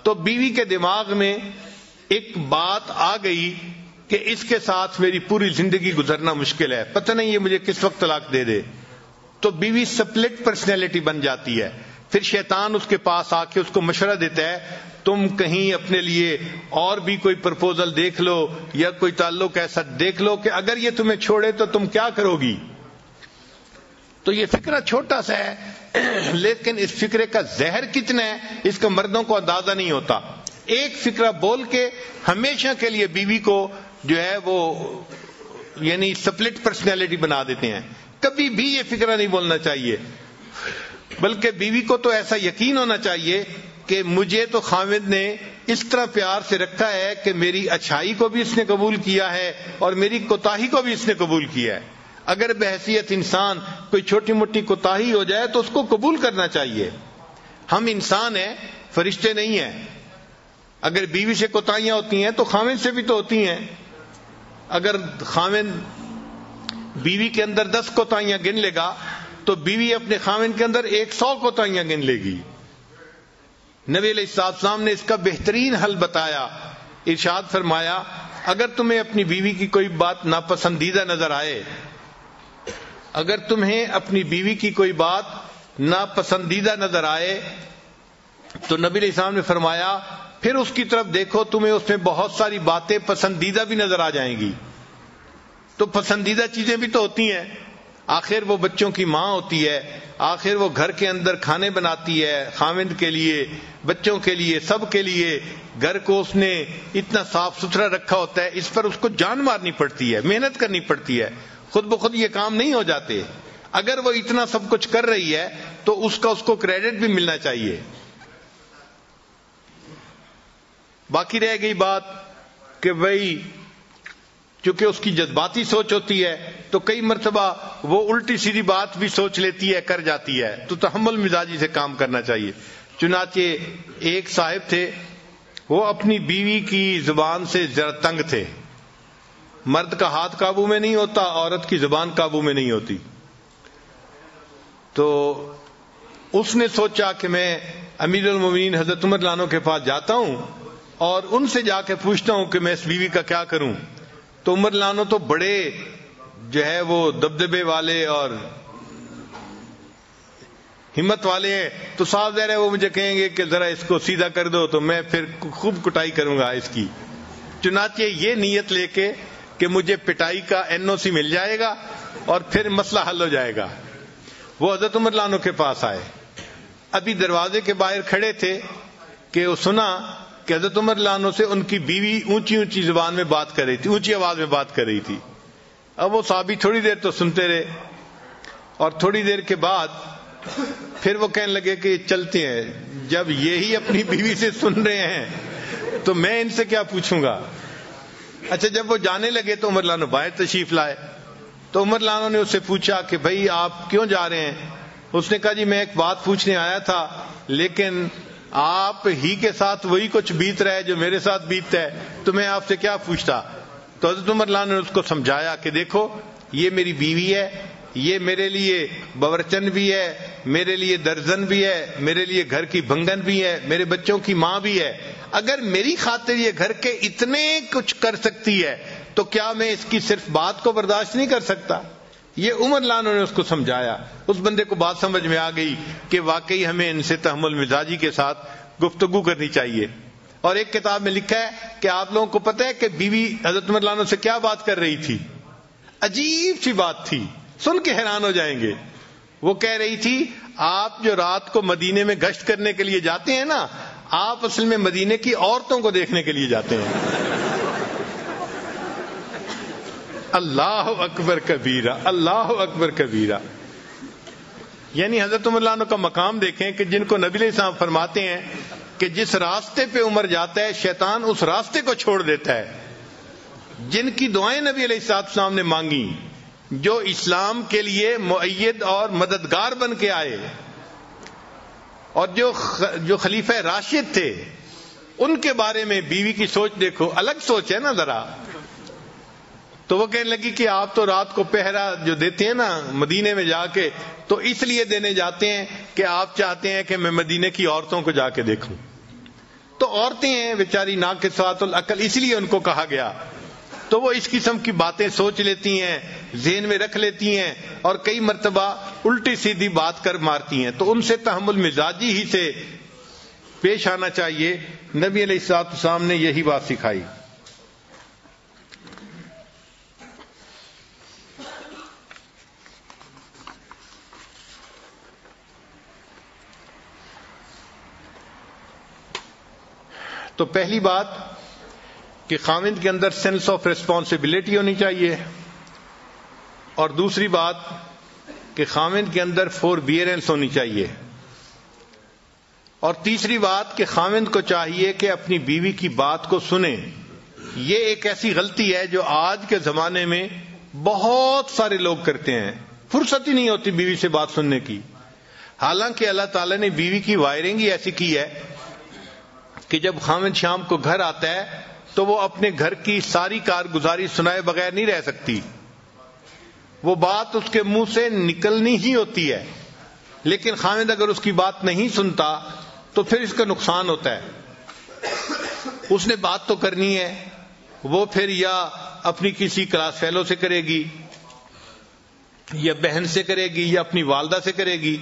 S1: تو بیوی کے دماغ میں ایک بات آ گئی کہ اس کے ساتھ میری پوری زندگی گزرنا مشکل ہے، پتہ نہیں یہ مجھے کس وقت طلاق دے دے۔ تو بیوی سپلٹ پرسنالٹی بن جاتی ہے، پھر شیطان اس کے پاس آ کے اس کو مشورہ دیتا ہے تم کہیں اپنے لیے اور بھی کوئی پرپوزل دیکھ لو یا کوئی تعلق ایسا دیکھ لو کہ اگر یہ تمہیں چھوڑے تو تم کیا کرو گی۔ تو یہ فکرہ چھوٹا سا ہے لیکن اس فکرے کا زہر کتنا ہے اس کا مردوں کو اندازہ نہیں ہوتا۔ ایک فکرہ بول کے ہمیشہ کے لیے بیوی کو جو ہے وہ یعنی سپلٹ پرسنالٹی بنا دیتے ہیں۔ کبھی بھی یہ فکرہ نہیں بولنا چاہیے، بلکہ بیوی کو تو ایسا یقین ہونا چاہیے کہ مجھے تو خاوند نے اس طرح پیار سے رکھا ہے کہ میری اچھائی کو بھی اس نے قبول کیا ہے اور میری کوتاہی کو بھی اس نے قبول کیا ہے۔ اگر بحیثیت انسان کوئی چھوٹی موٹی کوتاہی ہو جائے تو اس کو قبول کرنا چاہیے۔ ہم انسان ہیں، فرشتے نہیں ہیں۔ اگر بیوی سے کوتاہیاں ہوتی ہیں تو خاوند سے بھی تو ہوتی ہیں۔ اگر خاوند بیوی کے اندر 10 کوتاہیاں گن لے گا تو بیوی اپنے خاوند کے اندر 100 کوتاہیاں گن لے گی۔ نبی علیہ السلام نے اس کا بہترین حل بتایا، ارشاد فرمایا اگر تمہیں اپنی بیوی کی کوئی بات ناپسندیدہ نظر آئے، اگر تمہیں اپنی بیوی کی کوئی بات ناپسندیدہ نظر آئے تو نبی علیہ السلام نے فرمایا پھر اس کی طرف دیکھو، تمہیں اس میں بہت ساری باتیں پسندیدہ بھی نظر آ جائیں گی. تو پسندیدہ چیزیں بھی تو ہوتی ہیں. آخر وہ بچوں کی ماں ہوتی ہے، آخر وہ گھر کے اندر کھانے بناتی ہے، خاوند کے لیے، بچوں کے لیے، سب کے لیے. گھر کو اس نے اتنا صاف ستھرا رکھا ہوتا ہے، اس پر اس کو جان مارنی پڑتی ہے، محنت کرنی پڑتی ہے. خود بخود یہ کام نہیں ہو جاتے. اگر وہ اتنا سب کچھ کر رہی ہے تو اس کو کریڈٹ بھی ملنا چاہیے. باقی رہ گئی بات کہ بھئی چونکہ اس کی جذباتی سوچ ہوتی ہے تو کئی مرتبہ وہ الٹی سیدھی بات بھی سوچ لیتی ہے، کر جاتی ہے. تو تحمل مزاجی سے کام کرنا چاہیے. چنانچہ ایک صاحب تھے، وہ اپنی بیوی کی زبان سے ذرا تنگ تھے. مرد کا ہاتھ قابو میں نہیں ہوتا، عورت کی زبان قابو میں نہیں ہوتی. تو اس نے سوچا کہ میں امیر المومنین حضرت عمر رضی اللہ عنہ کے پاس جاتا ہوں اور ان سے جا کے پوچھتا ہوں کہ میں اس بیوی کا کیا کروں. تو عمر رضی اللہ عنہ تو بڑے جو ہے وہ دبدبے والے اور ہمت والے ہیں. تو صاف ظاہر ہے وہ مجھے کہیں گے کہ ذرا اس کو سیدھا کر دو، تو میں پھر خوب کٹائی کروں گا اس کی. چنانچہ یہ نیت لے کے کہ مجھے پٹائی کا NOC مل جائے گا اور پھر مسئلہ حل ہو جائے گا، وہ حضرت عمر رضی اللہ عنہ کے پاس آئے. ابھی دروازے کے باہر کھڑے تھے کہ وہ سنا کہ حضرت عمر رضی اللہ عنہ سے ان کی بیوی اونچی اونچی زبان میں بات کر رہی تھی، اونچی آواز میں بات کر رہی تھی. اب وہ صحابی تھوڑی دیر تو سنتے رہے اور تھوڑی دیر کے بعد پھر وہ کہنے لگے کہ چلتے ہیں. جب یہی اپنی بیوی سے سن رہے ہیں تو میں ان سے کیا پوچھوں گا. اچھا جب وہ جانے لگے تو عمر رضی اللہ عنہ باہر تشریف لائے. تو عمر رضی اللہ عنہ نے اس سے پوچھا کہ بھائی آپ کیوں جا رہے ہیں؟ اس نے کہا جی میں ایک بات پوچھنے آیا تھا، لیکن آپ ہی کے ساتھ وہی کچھ بیت رہا ہے جو میرے ساتھ بیتتا ہے، تو میں آپ سے کیا پوچھتا. تو حضرت عمر رضی اللہ عنہ نے اس کو سمجھایا کہ دیکھو یہ میری بیوی ہے، یہ میرے لیے باورچن بھی ہے، میرے لیے درزن بھی ہے، میرے لیے گھر کی بھنگن بھی ہے، میرے بچوں کی ماں بھی ہے. اگر میری خاطر یہ گھر کے اتنے کچھ کر سکتی ہے تو کیا میں اس کی صرف بات کو برداشت نہیں کر سکتا. یہ عمر رضی اللہ عنہ نے اس کو سمجھایا. اس بندے کو بات سمجھ میں آ گئی کہ واقعی ہمیں ان سے تحمل مزاجی کے ساتھ گفتگو کرنی چاہیے. اور ایک کتاب میں لکھا ہے کہ آپ لوگوں کو پتہ ہے کہ بیوی حضرت عمر رضی اللہ عنہ سے کیا بات کر رہی تھی؟ عجیب سی بات تھی، سن کے حیران ہو جائیں گے. وہ کہہ رہی تھی آپ جو رات کو مدینے میں گشت کرنے کے لیے جاتے ہیں نا، آپ اصل میں مدینے کی عورتوں کو دیکھنے کے لیے جاتے ہیں. اللہ اکبر کبیرہ، اللہ اکبر کبیرہ. یعنی حضرت عمر رضی اللہ عنہ کا مقام دیکھیں کہ جن کو نبی علیہ السلام فرماتے ہیں کہ جس راستے پہ عمر جاتا ہے شیطان اس راستے کو چھوڑ دیتا ہے. جن کی دعائیں نبی علیہ السلام نے مانگی، جو اسلام کے لیے مؤید اور مددگار بن کے آئے، اور جو خلیفہ راشد تھے، ان کے بارے میں بیوی کی سوچ دیکھو، الگ سوچ ہے نا ذرا. تو وہ کہنے لگی کہ آپ تو رات کو پہرا جو دیتے ہیں نا مدینے میں جا کے، تو اس لیے دینے جاتے ہیں کہ آپ چاہتے ہیں کہ میں مدینے کی عورتوں کو جا کے دیکھوں. تو عورتیں ہیں بیچاری ناقصات العقل، اس لیے ان کو کہا گیا. تو وہ اس قسم کی باتیں سوچ لیتی ہیں، ذہن میں رکھ لیتی ہیں اور کئی مرتبہ الٹی سیدھی بات کر مارتی ہیں. تو ان سے تحمل مزاجی ہی سے پیش آنا چاہیے. نبی علیہ السلام نے یہی بات سکھائی. تو پہلی بات کہ خاوند کے اندر سینس آف ریسپانسبلٹی ہونی چاہیے، اور دوسری بات کہ خاوند کے اندر فوربیئرنس ہونی چاہیے، اور تیسری بات کہ خاوند کو چاہیے کہ اپنی بیوی کی بات کو سنے. یہ ایک ایسی غلطی ہے جو آج کے زمانے میں بہت سارے لوگ کرتے ہیں. فرصت ہی نہیں ہوتی بیوی سے بات سننے کی. حالانکہ اللہ تعالیٰ نے بیوی کی وائرنگ ہی ایسی کی ہے کہ جب خاوند شام کو گھر آتا ہے تو وہ اپنے گھر کی ساری کارگزاری سنائے بغیر نہیں رہ سکتی. وہ بات اس کے منہ سے نکلنی ہی ہوتی ہے. لیکن خاوند اگر اس کی بات نہیں سنتا تو پھر اس کا نقصان ہوتا ہے. اس نے بات تو کرنی ہے، وہ پھر یا اپنی کسی کلاس فیلو سے کرے گی، یا بہن سے کرے گی، یا اپنی والدہ سے کرے گی.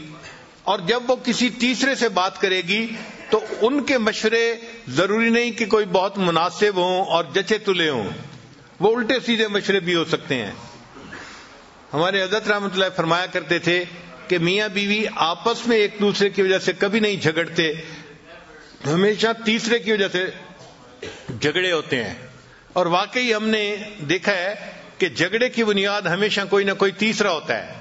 S1: اور جب وہ کسی تیسرے سے بات کرے گی تو ان کے مشورے ضروری نہیں کہ کوئی بہت مناسب ہوں اور جچے تلے ہوں، وہ الٹے سیدھے مشورے بھی ہو سکتے ہیں۔ ہمارے حضرت رحمۃ اللہ فرمایا کرتے تھے کہ میاں بیوی آپس میں ایک دوسرے کی وجہ سے کبھی نہیں جھگڑتے، ہمیشہ تیسرے کی وجہ سے جھگڑے ہوتے ہیں۔ اور واقعی ہم نے دیکھا ہے کہ جھگڑے کی بنیاد ہمیشہ کوئی نہ کوئی تیسرا ہوتا ہے،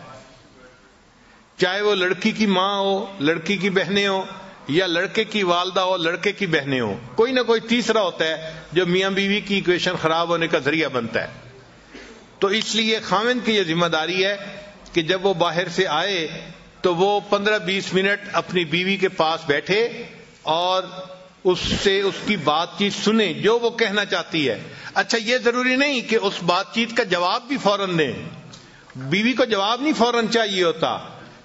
S1: چاہے وہ لڑکی کی ماں ہو، لڑکی کی بہنیں ہو، یا لڑکے کی والدہ ہو، لڑکے کی بہنیں ہو، کوئی نہ کوئی تیسرا ہوتا ہے جو میاں بیوی کی ایکویشن خراب ہونے کا ذریعہ بنتا ہے۔ تو اس لیے خاوند کی یہ ذمہ داری ہے کہ جب وہ باہر سے آئے تو وہ 15-20 منٹ اپنی بیوی کے پاس بیٹھے اور اس سے اس کی بات چیت سنیں جو وہ کہنا چاہتی ہے۔ اچھا، یہ ضروری نہیں کہ اس بات چیت کا جواب بھی فوراً دیں، بیوی کو جواب نہیں فوراً چاہیے ہوتا،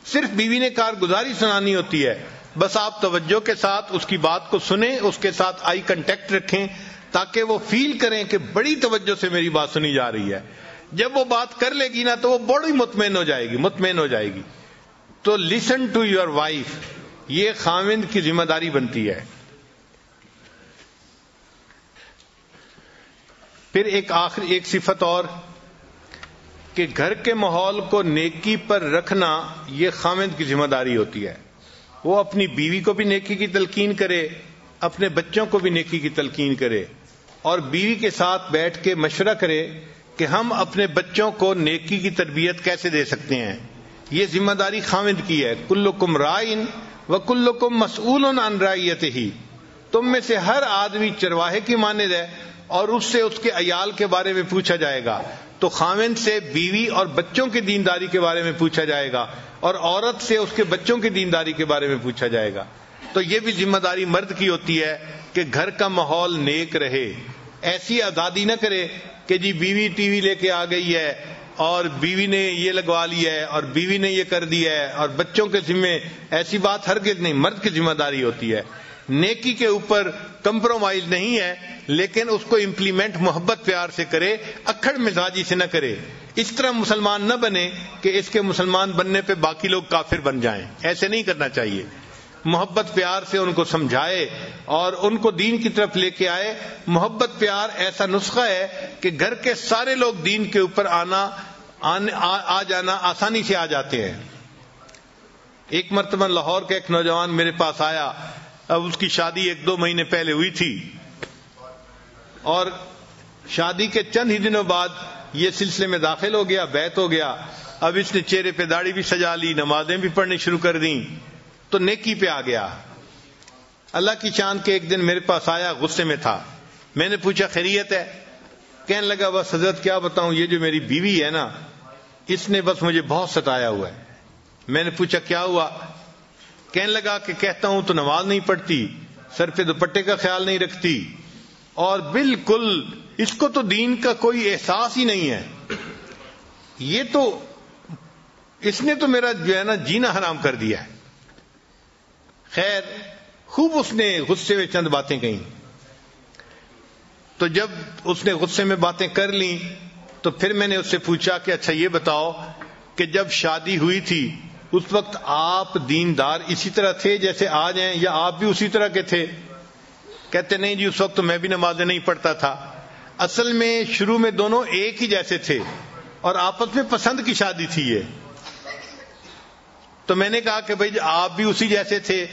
S1: صرف بیوی نے کارگزاری سنانی ہوتی ہے۔ بس آپ توجہ کے ساتھ اس کی بات کو سنیں، اس کے ساتھ آئی کنٹیکٹ رکھیں تاکہ وہ فیل کریں کہ بڑی توجہ سے میری بات سنی جا رہی ہے۔ جب وہ بات کر لے گی نا تو وہ بڑی مطمئن ہو جائے گی۔ تو لسن ٹو یور وائف، یہ خاوند کی ذمہ داری بنتی ہے۔ پھر ایک صفت اور کہ گھر کے ماحول کو نیکی پر رکھنا، یہ خاوند کی ذمہ داری ہوتی ہے۔ وہ اپنی بیوی کو بھی نیکی کی تلقین کرے، اپنے بچوں کو بھی نیکی کی تلقین کرے، اور بیوی کے ساتھ بیٹھ کے مشورہ کرے کہ ہم اپنے بچوں کو نیکی کی تربیت کیسے دے سکتے ہیں۔ یہ ذمہ داری خاوند کی ہے۔ کلکم رائن وکلکم مسئول عن رعیتہ، تم میں سے ہر آدمی چرواہے کی مانند ہے اور اس سے اس کے عیال کے بارے میں پوچھا جائے گا۔ تو خاوند سے بیوی اور بچوں کی دینداری کے بارے میں پوچھا جائے گا، اور عورت سے اس کے بچوں کی دینداری کے بارے میں پوچھا جائے گا۔ تو یہ بھی ذمہ داری مرد کی ہوتی ہے کہ گھر کا ماحول نیک رہے۔ ایسی آزادی نہ کرے کہ جی بیوی ٹی وی لے کے آ گئی ہے اور بیوی نے یہ لگوا لیا ہے اور بیوی نے یہ کر دیا ہے اور بچوں کے ذمے، ایسی بات ہرگز نہیں۔ مرد کی ذمہ داری ہوتی ہے، نیکی کے اوپر کمپرومائز نہیں ہے، لیکن اس کو امپلیمنٹ محبت پیار سے کرے، اکھڑ مزاجی سے نہ کرے۔ اس طرح مسلمان نہ بنے کہ اس کے مسلمان بننے پہ باقی لوگ کافر بن جائیں، ایسے نہیں کرنا چاہیے۔ محبت پیار سے ان کو سمجھائے اور ان کو دین کی طرف لے کے آئے۔ محبت پیار ایسا نسخہ ہے کہ گھر کے سارے لوگ دین کے اوپر آ جانا آسانی سے آ جاتے ہیں۔ ایک مرتبہ لاہور کا ایک نوجوان میرے پاس آیا، اب اس کی شادی 1-2 مہینے پہلے ہوئی تھی، اور شادی کے چند ہی دنوں بعد یہ سلسلے میں داخل ہو گیا، بیعت ہو گیا۔ اب اس نے چہرے پہ داڑھی بھی سجا لی، نمازیں بھی پڑھنی شروع کر دیں، تو نیکی پہ آ گیا۔ اللہ کی شان کے ایک دن میرے پاس آیا، غصے میں تھا۔ میں نے پوچھا خیریت ہے؟ کہنے لگا بس حضرت کیا بتاؤں، یہ جو میری بیوی ہے نا، اس نے بس مجھے بہت ستایا ہوا ہے۔ میں نے پوچھا کیا ہوا؟ کہنے لگا کہ کہتا ہوں تو نماز نہیں پڑھتی، سر پہ دوپٹے کا خیال نہیں رکھتی، اور بالکل اس کو تو دین کا کوئی احساس ہی نہیں ہے۔ یہ تو اس نے تو میرا جو ہے نا جینا حرام کر دیا ہے۔ خیر، خوب اس نے غصے میں چند باتیں کہیں۔ تو جب اس نے غصے میں باتیں کر لیں تو پھر میں نے اس سے پوچھا کہ اچھا یہ بتاؤ کہ جب شادی ہوئی تھی اس وقت آپ دیندار اسی طرح تھے جیسے آج ہیں، یا آپ بھی اسی طرح کے تھے؟ کہتے نہیں جی، اس وقت تو میں بھی نمازیں نہیں پڑھتا تھا۔ اصل میں شروع میں دونوں ایک ہی جیسے تھے اور آپس میں پسند کی شادی تھی یہ۔ تو میں نے کہا کہ بھائی آپ بھی اسی جیسے تھے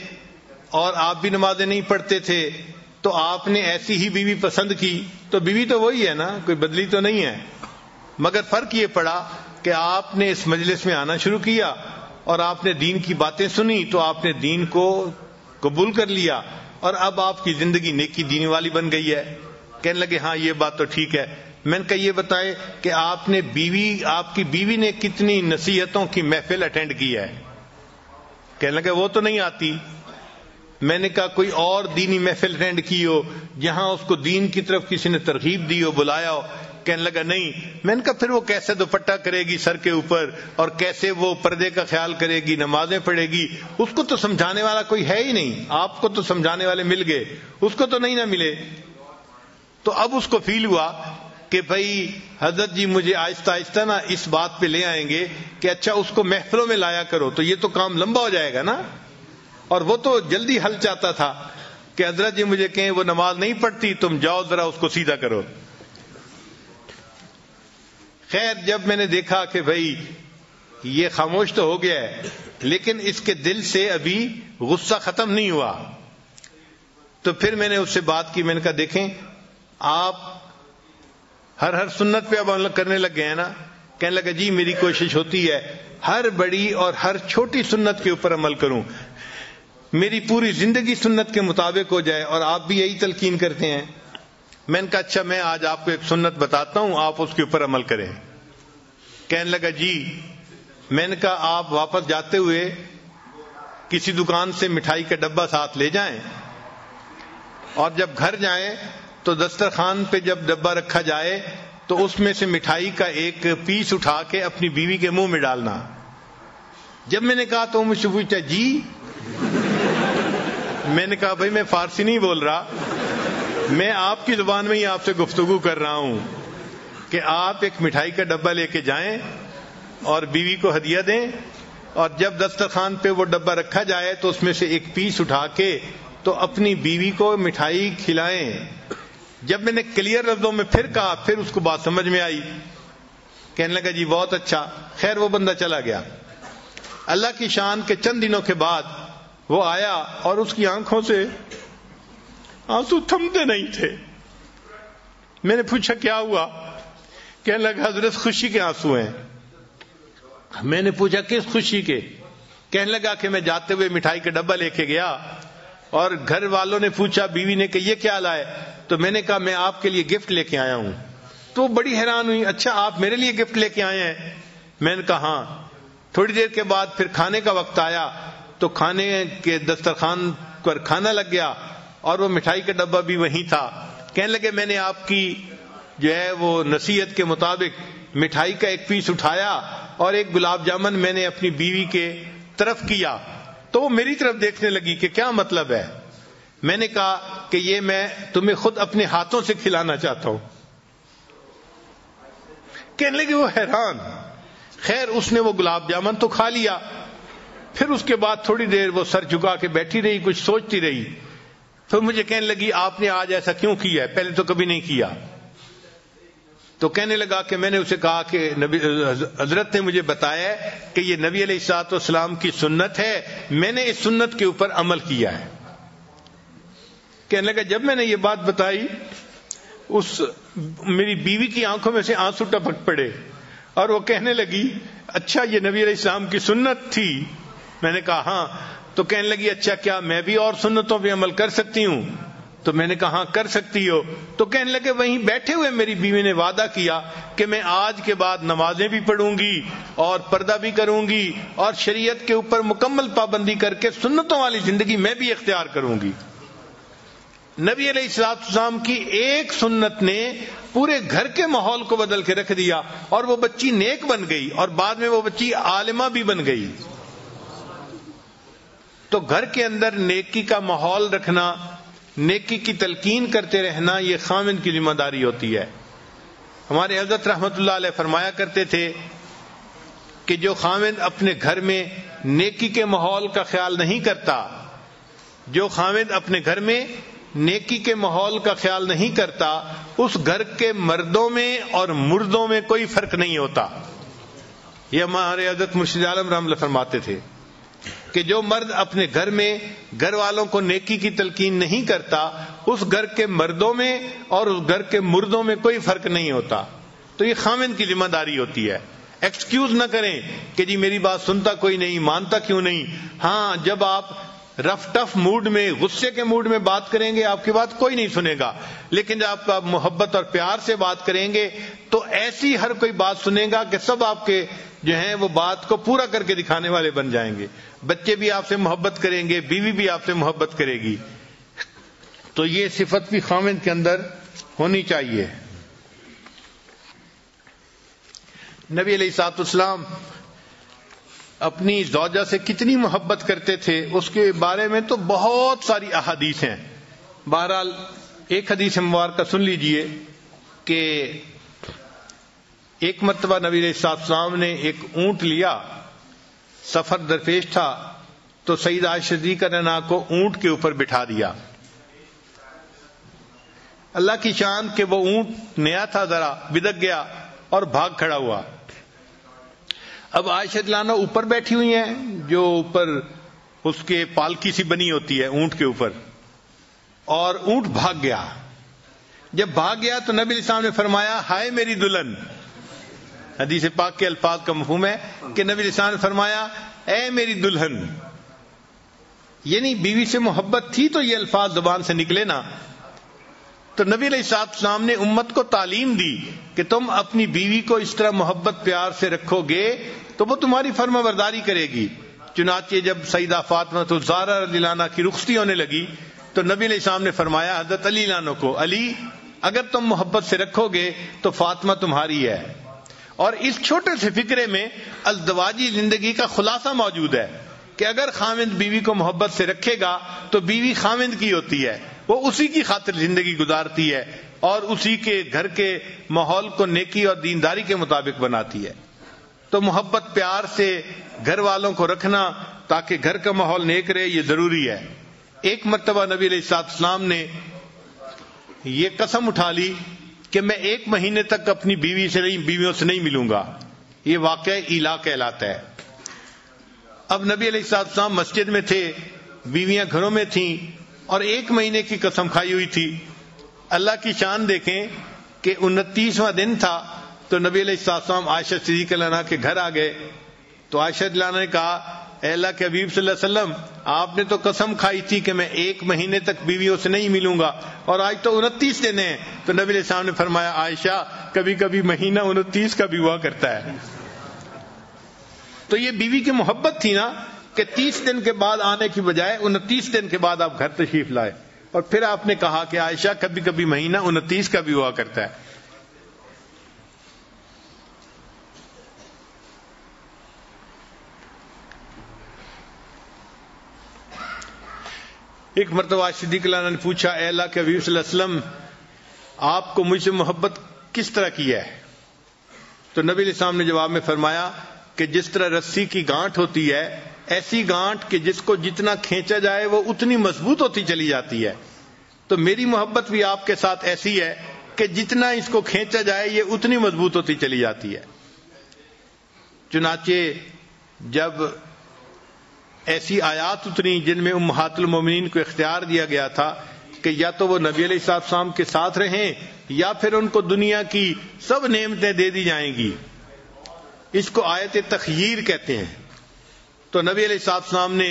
S1: اور آپ بھی نمازیں نہیں پڑھتے تھے، تو آپ نے ایسی ہی بیوی پسند کی، تو بیوی تو وہی ہے نا، کوئی بدلی تو نہیں ہے، مگر فرق یہ پڑا کہ آپ نے اس مجلس میں آنا شروع کیا اور آپ نے دین کی باتیں سنی تو آپ نے دین کو قبول کر لیا، اور اب آپ کی زندگی نیکی دین والی بن گئی ہے۔ کہنے لگے ہاں یہ بات تو ٹھیک ہے۔ میں نے کہا یہ بتائیں کہ آپ کی بیوی نے کتنی نصیحتوں کی محفل اٹینڈ کی ہے؟ کہنے لگے وہ تو نہیں آتی۔ میں نے کہا کوئی اور دینی محفل اٹینڈ کی ہو جہاں اس کو دین کی طرف کسی نے ترغیب دی ہو، بلایا ہو؟ کہنے لگا نہیں۔ میں نے کہا پھر وہ کیسے دوپٹہ کرے گی سر کے اوپر، اور کیسے وہ پردے کا خیال کرے گی، نمازیں پڑھے گی؟ اس کو تو سمجھانے والا کوئی ہے ہی نہیں۔ آپ کو تو سمجھانے والے مل گئے، اس کو تو نہیں نہ ملے۔ تو اب اس کو فیل ہوا کہ بھائی حضرت جی مجھے آہستہ آہستہ نا اس بات پہ لے آئیں گے کہ اچھا اس کو محفلوں میں لایا کرو، تو یہ تو کام لمبا ہو جائے گا نا، اور وہ تو جلدی حل چاہتا تھا۔ کہ حضرت جی مجھے کہیں وہ نماز نہیں پڑھتی، تم جاؤ ذرا اس کو سیدھا کرو۔ خیر جب میں نے دیکھا کہ بھائی یہ خاموش تو ہو گیا ہے لیکن اس کے دل سے ابھی غصہ ختم نہیں ہوا، تو پھر میں نے اس سے بات کی۔ میں نے کہا دیکھیں آپ ہر سنت پہ اب عمل کرنے لگ گئے ہیں نا؟ کہنے لگا جی میری کوشش ہوتی ہے ہر بڑی اور ہر چھوٹی سنت کے اوپر عمل کروں، میری پوری زندگی سنت کے مطابق ہو جائے، اور آپ بھی یہی تلقین کرتے ہیں۔ میں نے کہا اچھا میں آج آپ کو ایک سنت بتاتا ہوں، آپ اس کے اوپر عمل کریں۔ کہنے لگا جی۔ میں نے کہا آپ واپس جاتے ہوئے کسی دکان سے مٹھائی کا ڈبہ ساتھ لے جائیں، اور جب گھر جائیں تو دسترخوان پہ جب ڈبہ رکھا جائے تو اس میں سے مٹھائی کا ایک پیس اٹھا کے اپنی بیوی کے منہ میں ڈالنا۔ جب میں نے کہا تو مجھ سے پوچھتا جی، میں نے کہا بھائی میں فارسی نہیں بول رہا، میں آپ کی زبان میں ہی آپ سے گفتگو کر رہا ہوں کہ آپ ایک مٹھائی کا ڈبہ لے کے جائیں اور بیوی کو ہدیہ دیں، اور جب دسترخوان پہ وہ ڈبہ رکھا جائے تو اس میں سے ایک پیس اٹھا کے تو اپنی بیوی کو مٹھائی کھلائیں۔ جب میں نے کلیئر لفظوں میں پھر کہا پھر اس کو بات سمجھ میں آئی، کہنے لگا جی بہت اچھا۔ خیر وہ بندہ چلا گیا۔ اللہ کی شان کے چند دنوں کے بعد وہ آیا اور اس کی آنکھوں سے آنسو تھمتے نہیں تھے۔ میں نے پوچھا کیا ہوا؟ کہنے لگا حضرت خوشی کے آنسو ہیں۔ میں نے پوچھا کس خوشی کے؟ کہنے لگا کہ میں جاتے ہوئے مٹھائی کا ڈبہ لے کے گیا اور گھر والوں نے پوچھا، بیوی نے کہ یہ کیا لائے؟ تو میں نے کہا میں آپ کے لیے گفٹ لے کے آیا ہوں۔ تو بڑی حیران ہوئی، اچھا آپ میرے لیے گفٹ لے کے آئے ہیں؟ میں نے کہا ہاں۔ تھوڑی دیر کے بعد پھر کھانے کا وقت آیا تو کھانے کے دسترخوان پر کھانا لگ گیا اور وہ مٹھائی کا ڈبہ بھی وہیں تھا۔ کہنے لگے میں نے آپ کی جو ہے وہ نصیحت کے مطابق مٹھائی کا ایک پیس اٹھایا اور ایک گلاب جامن میں نے اپنی بیوی کے طرف کیا، تو وہ میری طرف دیکھنے لگی کہ کیا مطلب ہے؟ میں نے کہا کہ یہ میں تمہیں خود اپنے ہاتھوں سے کھلانا چاہتا ہوں۔ کہنے لگی وہ حیران۔ خیر اس نے وہ گلاب جامن تو کھا لیا، پھر اس کے بعد تھوڑی دیر وہ سر جھکا کے بیٹھی رہی، کچھ سوچتی رہی۔ پھر مجھے کہنے لگی آپ نے آج ایسا کیوں کیا ہے؟ پہلے تو کبھی نہیں کیا۔ تو کہنے لگا کہ میں نے اسے کہا کہ حضرت نے مجھے بتایا کہ یہ نبی علیہ الصلوۃ والسلام کی سنت ہے، میں نے اس سنت کے اوپر عمل کیا ہے۔ کہنے لگا جب میں نے یہ بات بتائی میری بیوی کی آنکھوں میں سے آنسو ٹپک پڑے اور وہ کہنے لگی اچھا یہ نبی علیہ السلام کی سنت تھی؟ میں نے کہا ہاں۔ تو کہنے لگی اچھا کیا میں بھی اور سنتوں پہ عمل کر سکتی ہوں؟ تو میں نے کہا ہاں کر سکتی ہو۔ تو کہنے لگے وہیں بیٹھے ہوئے میری بیوی نے وعدہ کیا کہ میں آج کے بعد نمازیں بھی پڑھوں گی اور پردہ بھی کروں گی اور شریعت کے اوپر مکمل پابندی کر کے سنتوں والی زندگی میں بھی اختیار کروں گی۔ نبی علیہ السلام کی ایک سنت نے پورے گھر کے ماحول کو بدل کے رکھ دیا اور وہ بچی نیک بن گئی اور بعد میں وہ بچی عالمہ بھی بن گئی۔ تو گھر کے اندر نیکی کا ماحول رکھنا، نیکی کی تلقین کرتے رہنا، یہ خاوند کی ذمہ داری ہوتی ہے۔ ہمارے حضرت رحمت اللہ علیہ فرمایا کرتے تھے کہ جو خاوند اپنے گھر میں نیکی کے ماحول کا خیال نہیں کرتا، جو خاوند اپنے گھر میں نیکی کے ماحول کا خیال نہیں کرتا، اس گھر کے مردوں میں اور مردوں میں کوئی فرق نہیں ہوتا۔ یہ ہمارے حضرت مرشد عالم رحمۃ اللہ فرماتے تھے کہ جو مرد اپنے گھر میں گھر والوں کو نیکی کی تلقین نہیں کرتا، اس گھر کے مردوں میں اور اس گھر کے مردوں میں کوئی فرق نہیں ہوتا۔ تو یہ خاوند کی ذمہ داری ہوتی ہے۔ ایکسکیوز نہ کریں کہ جی میری بات سنتا کوئی نہیں، مانتا کیوں نہیں۔ ہاں جب آپ رف ٹف موڈ میں، غصے کے موڈ میں بات کریں گے آپ کی بات کوئی نہیں سنے گا، لیکن جب آپ محبت اور پیار سے بات کریں گے تو ایسی ہر کوئی بات سنے گا کہ سب آپ کے جو ہیں وہ بات کو پورا کر کے دکھانے والے بن جائیں گے۔ بچے بھی آپ سے محبت کریں گے، بیوی بھی آپ سے محبت کرے گی۔ تو یہ صفت بھی خاوند کے اندر ہونی چاہیے۔ نبی علیہ الصلوۃ والسلام اپنی زوجہ سے کتنی محبت کرتے تھے اس کے بارے میں تو بہت ساری احادیث ہیں۔ بہرحال ایک حدیث مبارکہ سن لیجئے کہ ایک مرتبہ نبی علیہ الصلوۃ والسلام نے ایک اونٹ لیا، سفر درپیش تھا، تو سیدہ عائشہ صدیقہ نے کو اونٹ کے اوپر بٹھا دیا اللہ کی شان کہ وہ اونٹ نیا تھا، ذرا بدک گیا اور بھاگ کھڑا ہوا۔ اب عائشہ رضی اللہ عنہا اوپر بیٹھی ہوئی ہیں، جو اوپر اس کے پالکی سی بنی ہوتی ہے اونٹ کے اوپر، اور اونٹ بھاگ گیا۔ جب بھاگ گیا تو نبی علیہ السلام نے فرمایا ہائے میری دلہن۔ حدیث پاک کے الفاظ کا مفہوم ہے کہ نبی علیہ السلام نے فرمایا اے میری دلہن، یعنی بیوی سے محبت تھی تو یہ الفاظ زبان سے نکلے نا۔ تو نبی علیہ السلام نے امت کو تعلیم دی کہ تم اپنی بیوی کو اس طرح محبت پیار سے رکھو گے تو وہ تمہاری فرما برداری کرے گی۔ چنانچہ جب سیدہ فاطمہ الزہرا رضی اللہ عنہا کی رخصتی ہونے لگی تو نبی علیہ السلام نے فرمایا حضرت علی عنہ کو، علی اگر تم محبت سے رکھو گے تو فاطمہ تمہاری ہے۔ اور اس چھوٹے سے فکرے میں ازدواجی زندگی کا خلاصہ موجود ہے کہ اگر خاوند بیوی کو محبت سے رکھے گا تو بیوی خاوند کی ہوتی ہے، وہ اسی کی خاطر زندگی گزارتی ہے اور اسی کے گھر کے ماحول کو نیکی اور دینداری کے مطابق بناتی ہے۔ تو محبت پیار سے گھر والوں کو رکھنا تاکہ گھر کا ماحول نیک رہے، یہ ضروری ہے۔ ایک مرتبہ نبی علیہ السلام نے یہ قسم اٹھا لی کہ میں 1 مہینے تک اپنی بیویوں سے نہیں ملوں گا۔ یہ واقعہ ایلا کہلاتا ہے۔ اب نبی علیہ السلام مسجد میں تھے، بیویاں گھروں میں تھیں اور 1 مہینے کی قسم کھائی ہوئی تھی۔ اللہ کی شان دیکھیں کہ 29واں دن تھا تو نبی علیہ السلام عائشہ صدیقہ رضی اللہ عنہا کے گھر آ گئے تو عائشہ رضی اللہ عنہا نے کہا اے اللہ کے حبیب صلی اللہ علیہ وسلم، آپ نے تو قسم کھائی تھی کہ میں 1 مہینے تک بیویوں سے نہیں ملوں گا اور آج تو 29 دن ہیں۔ تو نبی علیہ السلام نے فرمایا عائشہ کبھی کبھی مہینہ 29 کا بھی ہوا کرتا ہے۔ تو یہ بیوی کی محبت تھی نا کہ 30 دن کے بعد آنے کی بجائے 29 دن کے بعد آپ گھر تشریف لائے، اور پھر آپ نے کہا کہ عائشہ کبھی کبھی مہینہ 29 کا بھی ہوا کرتا ہے۔ ایک مرتبہ صدیق اللہ نے پوچھا اے اللہ کے حبیب صلی اللہ علیہ وسلم، آپ کو مجھ سے محبت کس طرح کی ہے؟ تو نبی علیہ السلام نے جواب میں فرمایا کہ جس طرح رسی کی گانٹھ ہوتی ہے، ایسی گانٹھ کہ جس کو جتنا کھینچا جائے وہ اتنی مضبوط ہوتی چلی جاتی ہے۔ تو میری محبت بھی آپ کے ساتھ ایسی ہے کہ جتنا اس کو کھینچا جائے یہ اتنی مضبوط ہوتی چلی جاتی ہے۔ چنانچہ جب ایسی آیات اتری جن میں امہات المومنین کو اختیار دیا گیا تھا کہ یا تو وہ نبی علیہ السلام کے ساتھ رہیں یا پھر ان کو دنیا کی سب نعمتیں دے دی جائیں گی، اس کو آیت تخییر کہتے ہیں۔ تو نبی علیہ السلام نے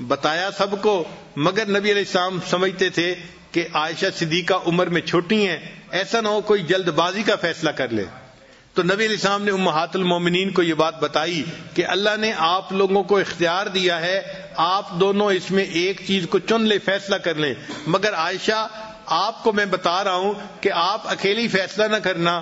S1: بتایا سب کو، مگر نبی علیہ السلام سمجھتے تھے کہ عائشہ صدیقہ عمر میں چھوٹی ہیں، ایسا نہ ہو کوئی جلد بازی کا فیصلہ کر لے۔ تو نبی علیہ السلام نے امہات المومنین کو یہ بات بتائی کہ اللہ نے آپ لوگوں کو اختیار دیا ہے، آپ دونوں اس میں ایک چیز کو چن لے، فیصلہ کر لیں، مگر عائشہ آپ کو میں بتا رہا ہوں کہ آپ اکیلی فیصلہ نہ کرنا،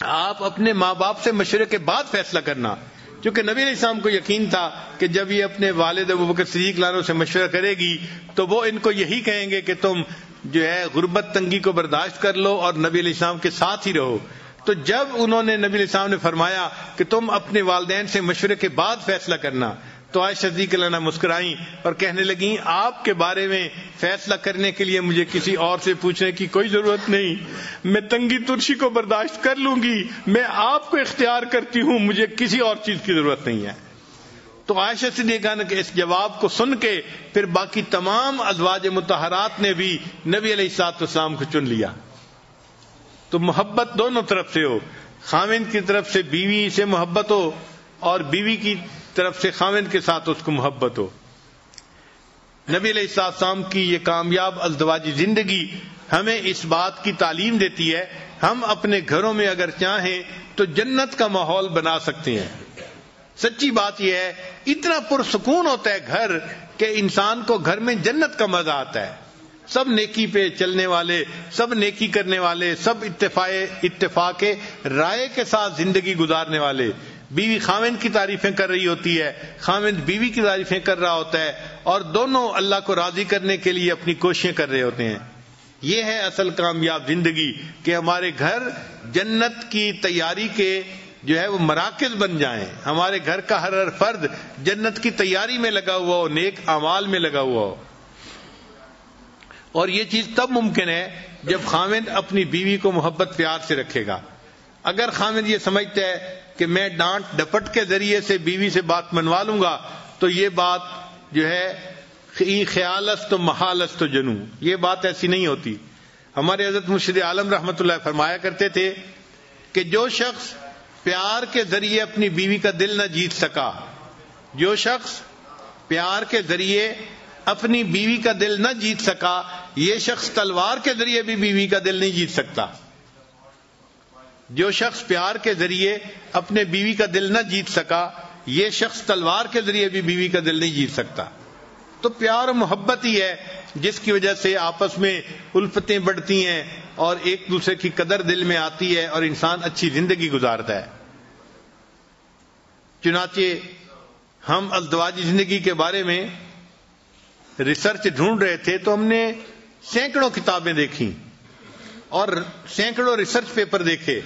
S1: آپ اپنے ماں باپ سے مشورے کے بعد فیصلہ کرنا۔ کیونکہ نبی علیہ السلام کو یقین تھا کہ جب یہ اپنے والد ابوبکر صدیق رضی اللہ عنہ سے مشورہ کرے گی تو وہ ان کو یہی کہیں گے کہ تم جو ہے غربت تنگی کو برداشت کر لو اور نبی علیہ السلام کے ساتھ ہی رہو۔ تو جب انہوں نے نبی علیہ السلام نے فرمایا کہ تم اپنے والدین سے مشورے کے بعد فیصلہ کرنا، تو عائشہ صدیقہ رضی اللہ عنہا مسکرائیں اور کہنے لگیں آپ کے بارے میں فیصلہ کرنے کے لیے مجھے کسی اور سے پوچھنے کی کوئی ضرورت نہیں، میں تنگی ترشی کو برداشت کر لوں گی، میں آپ کو اختیار کرتی ہوں، مجھے کسی اور چیز کی ضرورت نہیں ہے۔ تو عائشہ صدیقہ نے اس جواب کو سن کے پھر باقی تمام ازواج مطہرات نے بھی نبی علیہ السلام کو چن لیا۔ تو محبت دونوں طرف سے ہو، خاوند کی طرف سے بیوی سے محبت ہو اور بیوی کی طرف سے خاوند کے ساتھ اس کو محبت ہو۔ نبی علیہ السلام کی یہ کامیاب ازدواجی زندگی ہمیں اس بات کی تعلیم دیتی ہے ہم اپنے گھروں میں اگر چاہیں تو جنت کا ماحول بنا سکتے ہیں۔ سچی بات یہ ہے اتنا پرسکون ہوتا ہے گھر کہ انسان کو گھر میں جنت کا مزہ آتا ہے، سب نیکی پہ چلنے والے، سب نیکی کرنے والے، سب اتفاق رائے کے ساتھ زندگی گزارنے والے، بیوی خاوند کی تعریفیں کر رہی ہوتی ہے، خاوند بیوی کی تعریفیں کر رہا ہوتا ہے، اور دونوں اللہ کو راضی کرنے کے لیے اپنی کوششیں کر رہے ہوتے ہیں۔ یہ ہے اصل کامیاب زندگی کہ ہمارے گھر جنت کی تیاری کے جو ہے وہ مراکز بن جائیں، ہمارے گھر کا ہر فرد جنت کی تیاری میں لگا ہوا ہو، نیک اعمال میں لگا ہوا ہو۔ اور یہ چیز تب ممکن ہے جب خاوند اپنی بیوی کو محبت پیار سے رکھے گا. اگر خاوند یہ سمجھتا ہے کہ میں ڈانٹ ڈپٹ کے ذریعے سے بیوی سے بات منوا لوں گا تو یہ بات جو ہے خیالست و محالست و جنو، یہ بات ایسی نہیں ہوتی. ہمارے حضرت مرشد عالم رحمۃ اللہ فرمایا کرتے تھے کہ جو شخص پیار کے ذریعے اپنی بیوی کا دل نہ جیت سکا، جو شخص پیار کے ذریعے اپنی بیوی کا دل نہ جیت سکا، یہ شخص تلوار کے ذریعے بھی بیوی کا دل نہیں جیت سکتا. جو شخص پیار کے ذریعے اپنے بیوی کا دل نہ جیت سکا، یہ شخص تلوار کے ذریعے بھی بیوی کا دل نہیں جیت سکتا. تو پیار و محبت ہی ہے جس کی وجہ سے آپس میں الفتیں بڑھتی ہیں اور ایک دوسرے کی قدر دل میں آتی ہے اور انسان اچھی زندگی گزارتا ہے. چنانچہ ہم ازدواجی زندگی کے بارے میں ریسرچ ڈھونڈ رہے تھے تو ہم نے سینکڑوں کتابیں دیکھی اور سینکڑوں ریسرچ پیپر دیکھے،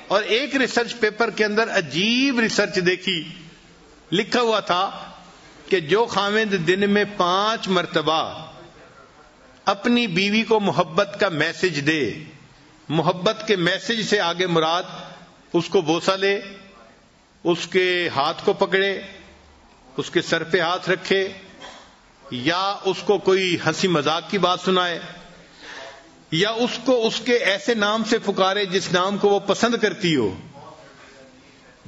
S1: اور ایک ریسرچ پیپر کے اندر عجیب ریسرچ دیکھی. لکھا ہوا تھا کہ جو خاوند دن میں 5 مرتبہ اپنی بیوی کو محبت کا میسج دے، محبت کے میسج سے آگے مراد اس کو بوسہ لے، اس کے ہاتھ کو پکڑے، اس کے سر پہ ہاتھ رکھے، یا اس کو کوئی ہنسی مذاق کی بات سنائے، یا اس کو اس کے ایسے نام سے پکارے جس نام کو وہ پسند کرتی ہو.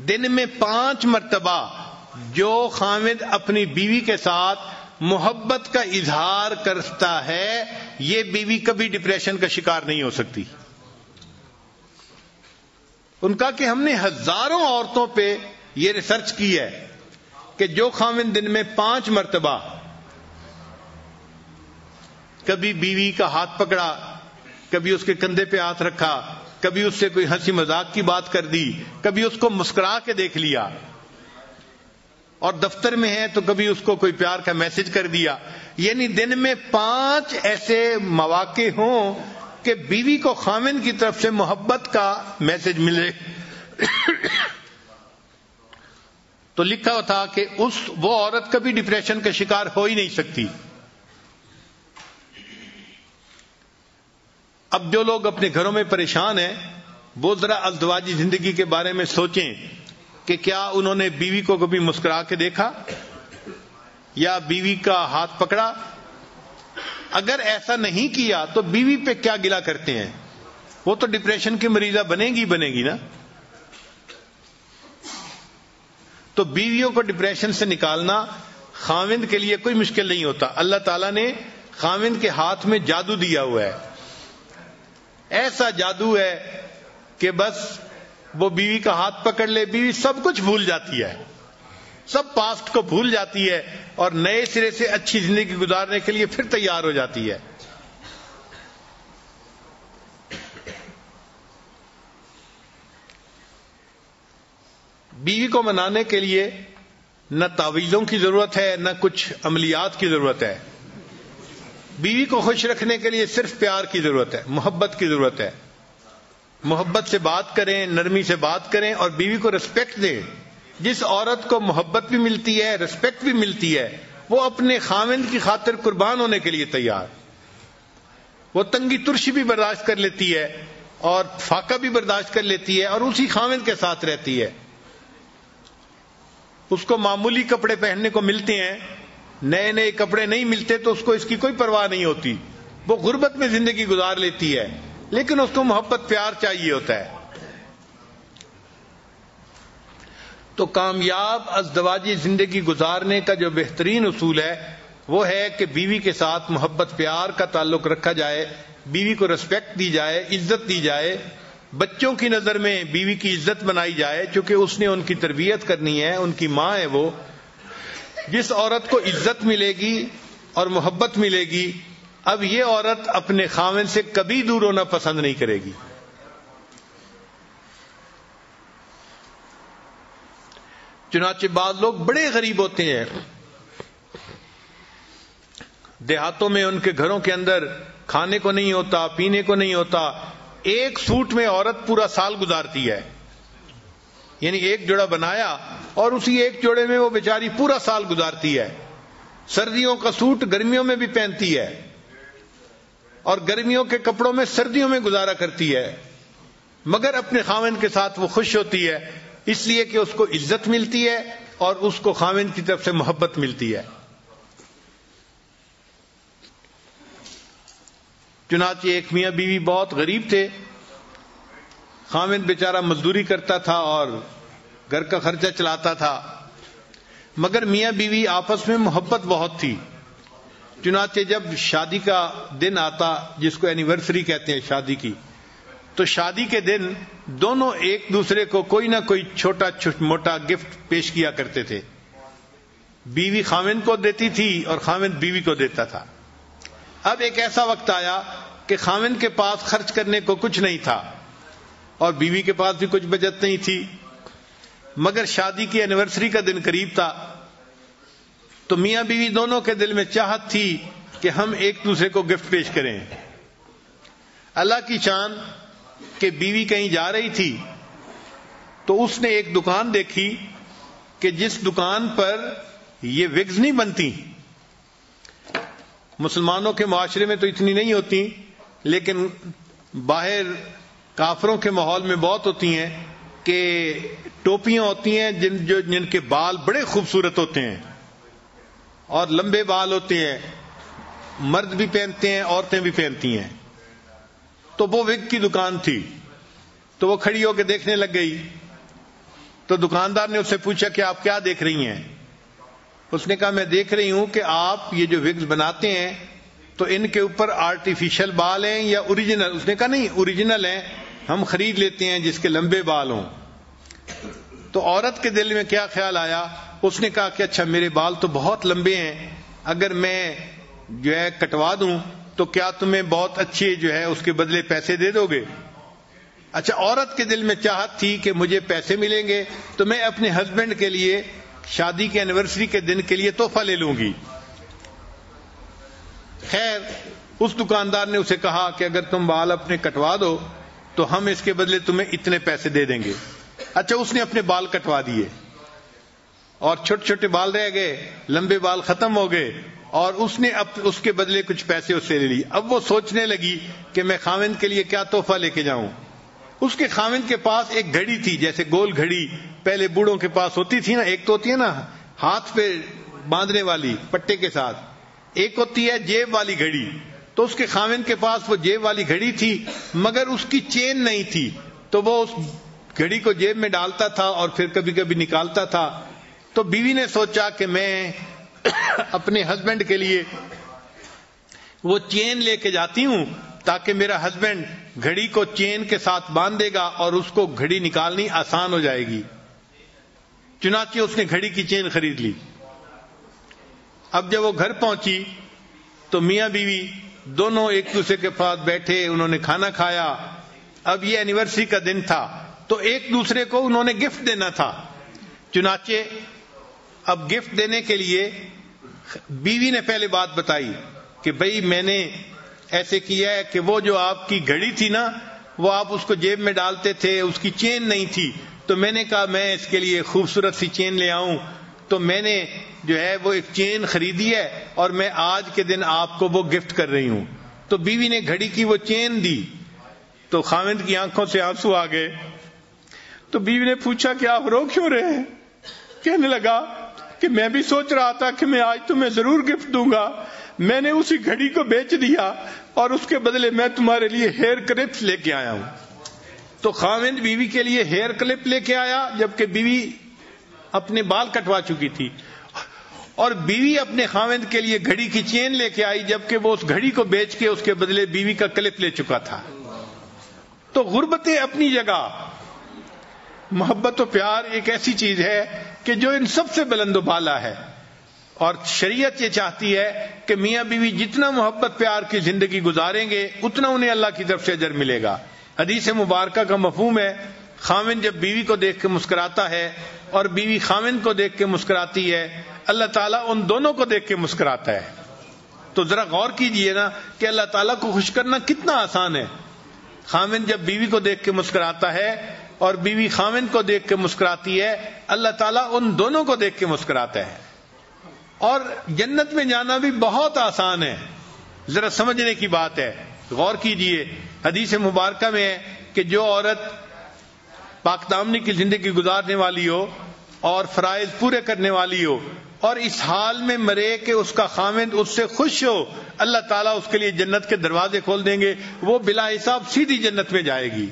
S1: دن میں 5 مرتبہ جو خاوند اپنی بیوی کے ساتھ محبت کا اظہار کرتا ہے، یہ بیوی کبھی ڈپریشن کا شکار نہیں ہو سکتی. ان کا کہ ہم نے ہزاروں عورتوں پہ یہ ریسرچ کی ہے کہ جو خاوند دن میں 5 مرتبہ کبھی بیوی کا ہاتھ پکڑا، کبھی اس کے کندھے پہ ہاتھ رکھا، کبھی اس سے کوئی ہنسی مذاق کی بات کر دی، کبھی اس کو مسکرا کے دیکھ لیا، اور دفتر میں ہے تو کبھی اس کو کوئی پیار کا میسج کر دیا، یعنی دن میں 5 ایسے مواقع ہوں کہ بیوی کو خاوند کی طرف سے محبت کا میسج ملے. تو لکھا ہوا تھا کہ وہ عورت کبھی ڈپریشن کا شکار ہو ہی نہیں سکتی. اب جو لوگ اپنے گھروں میں پریشان ہیں وہ ذرا ازدواجی زندگی کے بارے میں سوچیں کہ کیا انہوں نے بیوی کو کبھی مسکرا کے دیکھا یا بیوی کا ہاتھ پکڑا. اگر ایسا نہیں کیا تو بیوی پہ کیا گلہ کرتے ہیں؟ وہ تو ڈپریشن کی مریضہ بنے گی نا. تو بیویوں کو ڈپریشن سے نکالنا خاوند کے لیے کوئی مشکل نہیں ہوتا. اللہ تعالیٰ نے خاوند کے ہاتھ میں جادو دیا ہوا ہے، ایسا جادو ہے کہ بس وہ بیوی کا ہاتھ پکڑ لے، بیوی سب کچھ بھول جاتی ہے، سب پاسٹ کو بھول جاتی ہے اور نئے سرے سے اچھی زندگی گزارنے کے لیے پھر تیار ہو جاتی ہے. بیوی کو منانے کے لیے نہ تعویذوں کی ضرورت ہے نہ کچھ عملیات کی ضرورت ہے. بیوی کو خوش رکھنے کے لیے صرف پیار کی ضرورت ہے، محبت کی ضرورت ہے. محبت سے بات کریں، نرمی سے بات کریں اور بیوی کو رسپیکٹ دیں. جس عورت کو محبت بھی ملتی ہے، رسپیکٹ بھی ملتی ہے، وہ اپنے خاوند کی خاطر قربان ہونے کے لیے تیار. وہ تنگی ترشی بھی برداشت کر لیتی ہے اور فاقہ بھی برداشت کر لیتی ہے اور اسی خاوند کے ساتھ رہتی ہے. اس کو معمولی کپڑے پہننے کو ملتے ہیں، نئے نئے کپڑے نہیں ملتے تو اس کو اس کی کوئی پرواہ نہیں ہوتی. وہ غربت میں زندگی گزار لیتی ہے لیکن اس کو محبت پیار چاہیے ہوتا ہے. تو کامیاب ازدواجی زندگی گزارنے کا جو بہترین اصول ہے وہ ہے کہ بیوی کے ساتھ محبت پیار کا تعلق رکھا جائے، بیوی کو رسپیکٹ دی جائے، عزت دی جائے. بچوں کی نظر میں بیوی کی عزت بنائی جائے چونکہ اس نے ان کی تربیت کرنی ہے، ان کی ماں ہے وہ. جس عورت کو عزت ملے گی اور محبت ملے گی، اب یہ عورت اپنے خاوند سے کبھی دور ہونا پسند نہیں کرے گی. چنانچہ بعض لوگ بڑے غریب ہوتے ہیں، دیہاتوں میں ان کے گھروں کے اندر کھانے کو نہیں ہوتا، پینے کو نہیں ہوتا. ایک سوٹ میں عورت پورا سال گزارتی ہے، یعنی ایک جوڑا بنایا اور اسی ایک جوڑے میں وہ بیچاری پورا سال گزارتی ہے. سردیوں کا سوٹ گرمیوں میں بھی پہنتی ہے اور گرمیوں کے کپڑوں میں سردیوں میں گزارا کرتی ہے، مگر اپنے خاوند کے ساتھ وہ خوش ہوتی ہے، اس لیے کہ اس کو عزت ملتی ہے اور اس کو خاوند کی طرف سے محبت ملتی ہے۔ چنانچہ ایک میاں بیوی بہت غریب تھے، خاوند بیچارہ مزدوری کرتا تھا اور گھر کا خرچہ چلاتا تھا، مگر میاں بیوی آپس میں محبت بہت تھی۔ چنانچہ جب شادی کا دن آتا، جس کو اینیورسری کہتے ہیں شادی کی، تو شادی کے دن دونوں ایک دوسرے کو کوئی نہ کوئی چھوٹا موٹا گفٹ پیش کیا کرتے تھے۔ بیوی خاوند کو دیتی تھی اور خاوند بیوی کو دیتا تھا۔ اب ایک ایسا وقت آیا کہ خاوند کے پاس خرچ کرنے کو کچھ نہیں تھا اور بیوی کے پاس بھی کچھ بچت نہیں تھی، مگر شادی کی اینیورسری کا دن قریب تھا، تو میاں بیوی دونوں کے دل میں چاہت تھی کہ ہم ایک دوسرے کو گفٹ پیش کریں۔ اللہ کی شان کہ بیوی کہیں جا رہی تھی تو اس نے ایک دکان دیکھی کہ جس دکان پر یہ وگز نہیں بنتی، مسلمانوں کے معاشرے میں تو اتنی نہیں ہوتی، لیکن باہر کافروں کے ماحول میں بہت ہوتی ہیں کہ ٹوپیاں ہوتی ہیں جن کے بال بڑے خوبصورت ہوتے ہیں اور لمبے بال ہوتے ہیں، مرد بھی پہنتے ہیں عورتیں بھی پہنتی ہیں۔ تو وہ وگ کی دکان تھی، تو وہ کھڑی ہو کے دیکھنے لگ گئی، تو دکاندار نے اس سے پوچھا کہ آپ کیا دیکھ رہی ہیں؟ اس نے کہا میں دیکھ رہی ہوں کہ آپ یہ جو وگز بناتے ہیں تو ان کے اوپر آرٹیفیشل بال ہیں یا اوریجنل؟ اس نے کہا نہیں، اوریجنل ہیں، ہم خرید لیتے ہیں جس کے لمبے بال ہوں۔ تو عورت کے دل میں کیا خیال آیا؟ اس نے کہا کہ اچھا میرے بال تو بہت لمبے ہیں، اگر میں جو ہے کٹوا دوں تو کیا تمہیں بہت اچھے جو ہے اس کے بدلے پیسے دے دو گے؟ اچھا، عورت کے دل میں چاہت تھی کہ مجھے پیسے ملیں گے تو میں اپنے ہسبینڈ کے لیے شادی کے اینیورسری کے دن کے لیے تحفہ لے لوں گی۔ خیر، اس دکاندار نے اسے کہا کہ اگر تم بال اپنے کٹوا دو تو ہم اس کے بدلے تمہیں اتنے پیسے دے دیں گے۔ اچھا، اس نے اپنے بال کٹوا دیے اور چھوٹے چھوٹے بال رہ گئے، لمبے بال ختم ہو گئے، اور اس نے اب اس کے بدلے کچھ پیسے اس سے لے لی۔ اب وہ سوچنے لگی کہ میں خاوند کے لیے کیا تحفہ لے کے جاؤں۔ اس کے خاوند کے پاس ایک گھڑی تھی، جیسے گول گھڑی پہلے بوڑھوں کے پاس ہوتی تھی نا، ایک تو ہوتی ہے نا ہاتھ پہ باندھنے والی پٹے کے ساتھ، ایک ہوتی ہے جیب والی گھڑی۔ تو اس کے خاوند کے پاس وہ جیب والی گھڑی تھی، مگر اس کی چین نہیں تھی، تو وہ اس گھڑی کو جیب میں ڈالتا تھا اور پھر کبھی کبھی نکالتا تھا۔ تو بیوی نے سوچا کہ میں اپنے ہسبینڈ کے لیے وہ چین لے کے جاتی ہوں تاکہ میرا ہسبینڈ گھڑی کو چین کے ساتھ باندھ دے گا اور اس کو گھڑی نکالنی آسان ہو جائے گی۔ چنانچہ اس نے گھڑی کی چین خرید لی۔ اب جب وہ گھر پہنچی تو میاں بیوی دونوں ایک دوسرے کے پاس بیٹھے، انہوں نے کھانا کھایا۔ اب یہ اینیورسری کا دن تھا تو ایک دوسرے کو انہوں نے گفٹ دینا تھا۔ چنانچہ اب گفٹ دینے کے لیے بیوی نے پہلے بات بتائی کہ بھئی میں نے ایسے کیا ہے کہ وہ جو آپ کی گھڑی تھی نا، وہ آپ اس کو جیب میں ڈالتے تھے، اس کی چین نہیں تھی، تو میں نے کہا میں اس کے لیے خوبصورت سی چین لے آؤں، تو میں نے جو ہے وہ ایک چین خریدی ہے اور میں آج کے دن آپ کو وہ گفٹ کر رہی ہوں۔ تو بیوی نے گھڑی کی وہ چین دی تو خاوند کی آنکھوں سے آنسو آ گئے۔ تو بیوی نے پوچھا کہ آپ رو کیوں رہے ہیں؟ کہنے لگا کہ میں بھی سوچ رہا تھا کہ میں آج تمہیں ضرور گفٹ دوں گا، میں نے اسی گھڑی کو بیچ دیا اور اس کے بدلے میں تمہارے لیے ہیئر کلپس لے کے آیا ہوں۔ تو خاوند بیوی کے لیے ہیئر کلپ لے کے آیا، جبکہ بیوی اپنے بال کٹوا چکی تھی، اور بیوی اپنے خاوند کے لیے گھڑی کی چین لے کے آئی، جبکہ وہ اس گھڑی کو بیچ کے اس کے بدلے بیوی کا کلپ لے چکا تھا۔ تو غربتیں اپنی جگہ، محبت و پیار ایک ایسی چیز ہے کہ جو ان سب سے بلند و بالا ہے، اور شریعت یہ چاہتی ہے کہ میاں بیوی جتنا محبت پیار کی زندگی گزاریں گے اتنا انہیں اللہ کی طرف سے اجر ملے گا۔ حدیث مبارکہ کا مفہوم ہے، خاوند جب بیوی کو دیکھ کے مسکراتا ہے اور بیوی خاوند کو دیکھ کے مسکراتی ہے، اللہ تعالیٰ ان دونوں کو دیکھ کے مسکراتا ہے۔ تو ذرا غور کیجئے نا کہ اللہ تعالیٰ کو خوش کرنا کتنا آسان ہے۔ خاوند جب بیوی کو دیکھ کے مسکراتا ہے اور بیوی خاوند کو دیکھ کے مسکراتی ہے، اللہ تعالیٰ ان دونوں کو دیکھ کے مسکراتا ہے۔ اور جنت میں جانا بھی بہت آسان ہے، ذرا سمجھنے کی بات ہے۔ غور کیجئے، حدیث مبارکہ میں ہے کہ جو عورت پاک دامنی کی زندگی گزارنے والی ہو اور فرائض پورے کرنے والی ہو اور اس حال میں مرے کہ اس کا خاوند اس سے خوش ہو، اللہ تعالیٰ اس کے لیے جنت کے دروازے کھول دیں گے، وہ بلا حساب سیدھی جنت میں جائے گی۔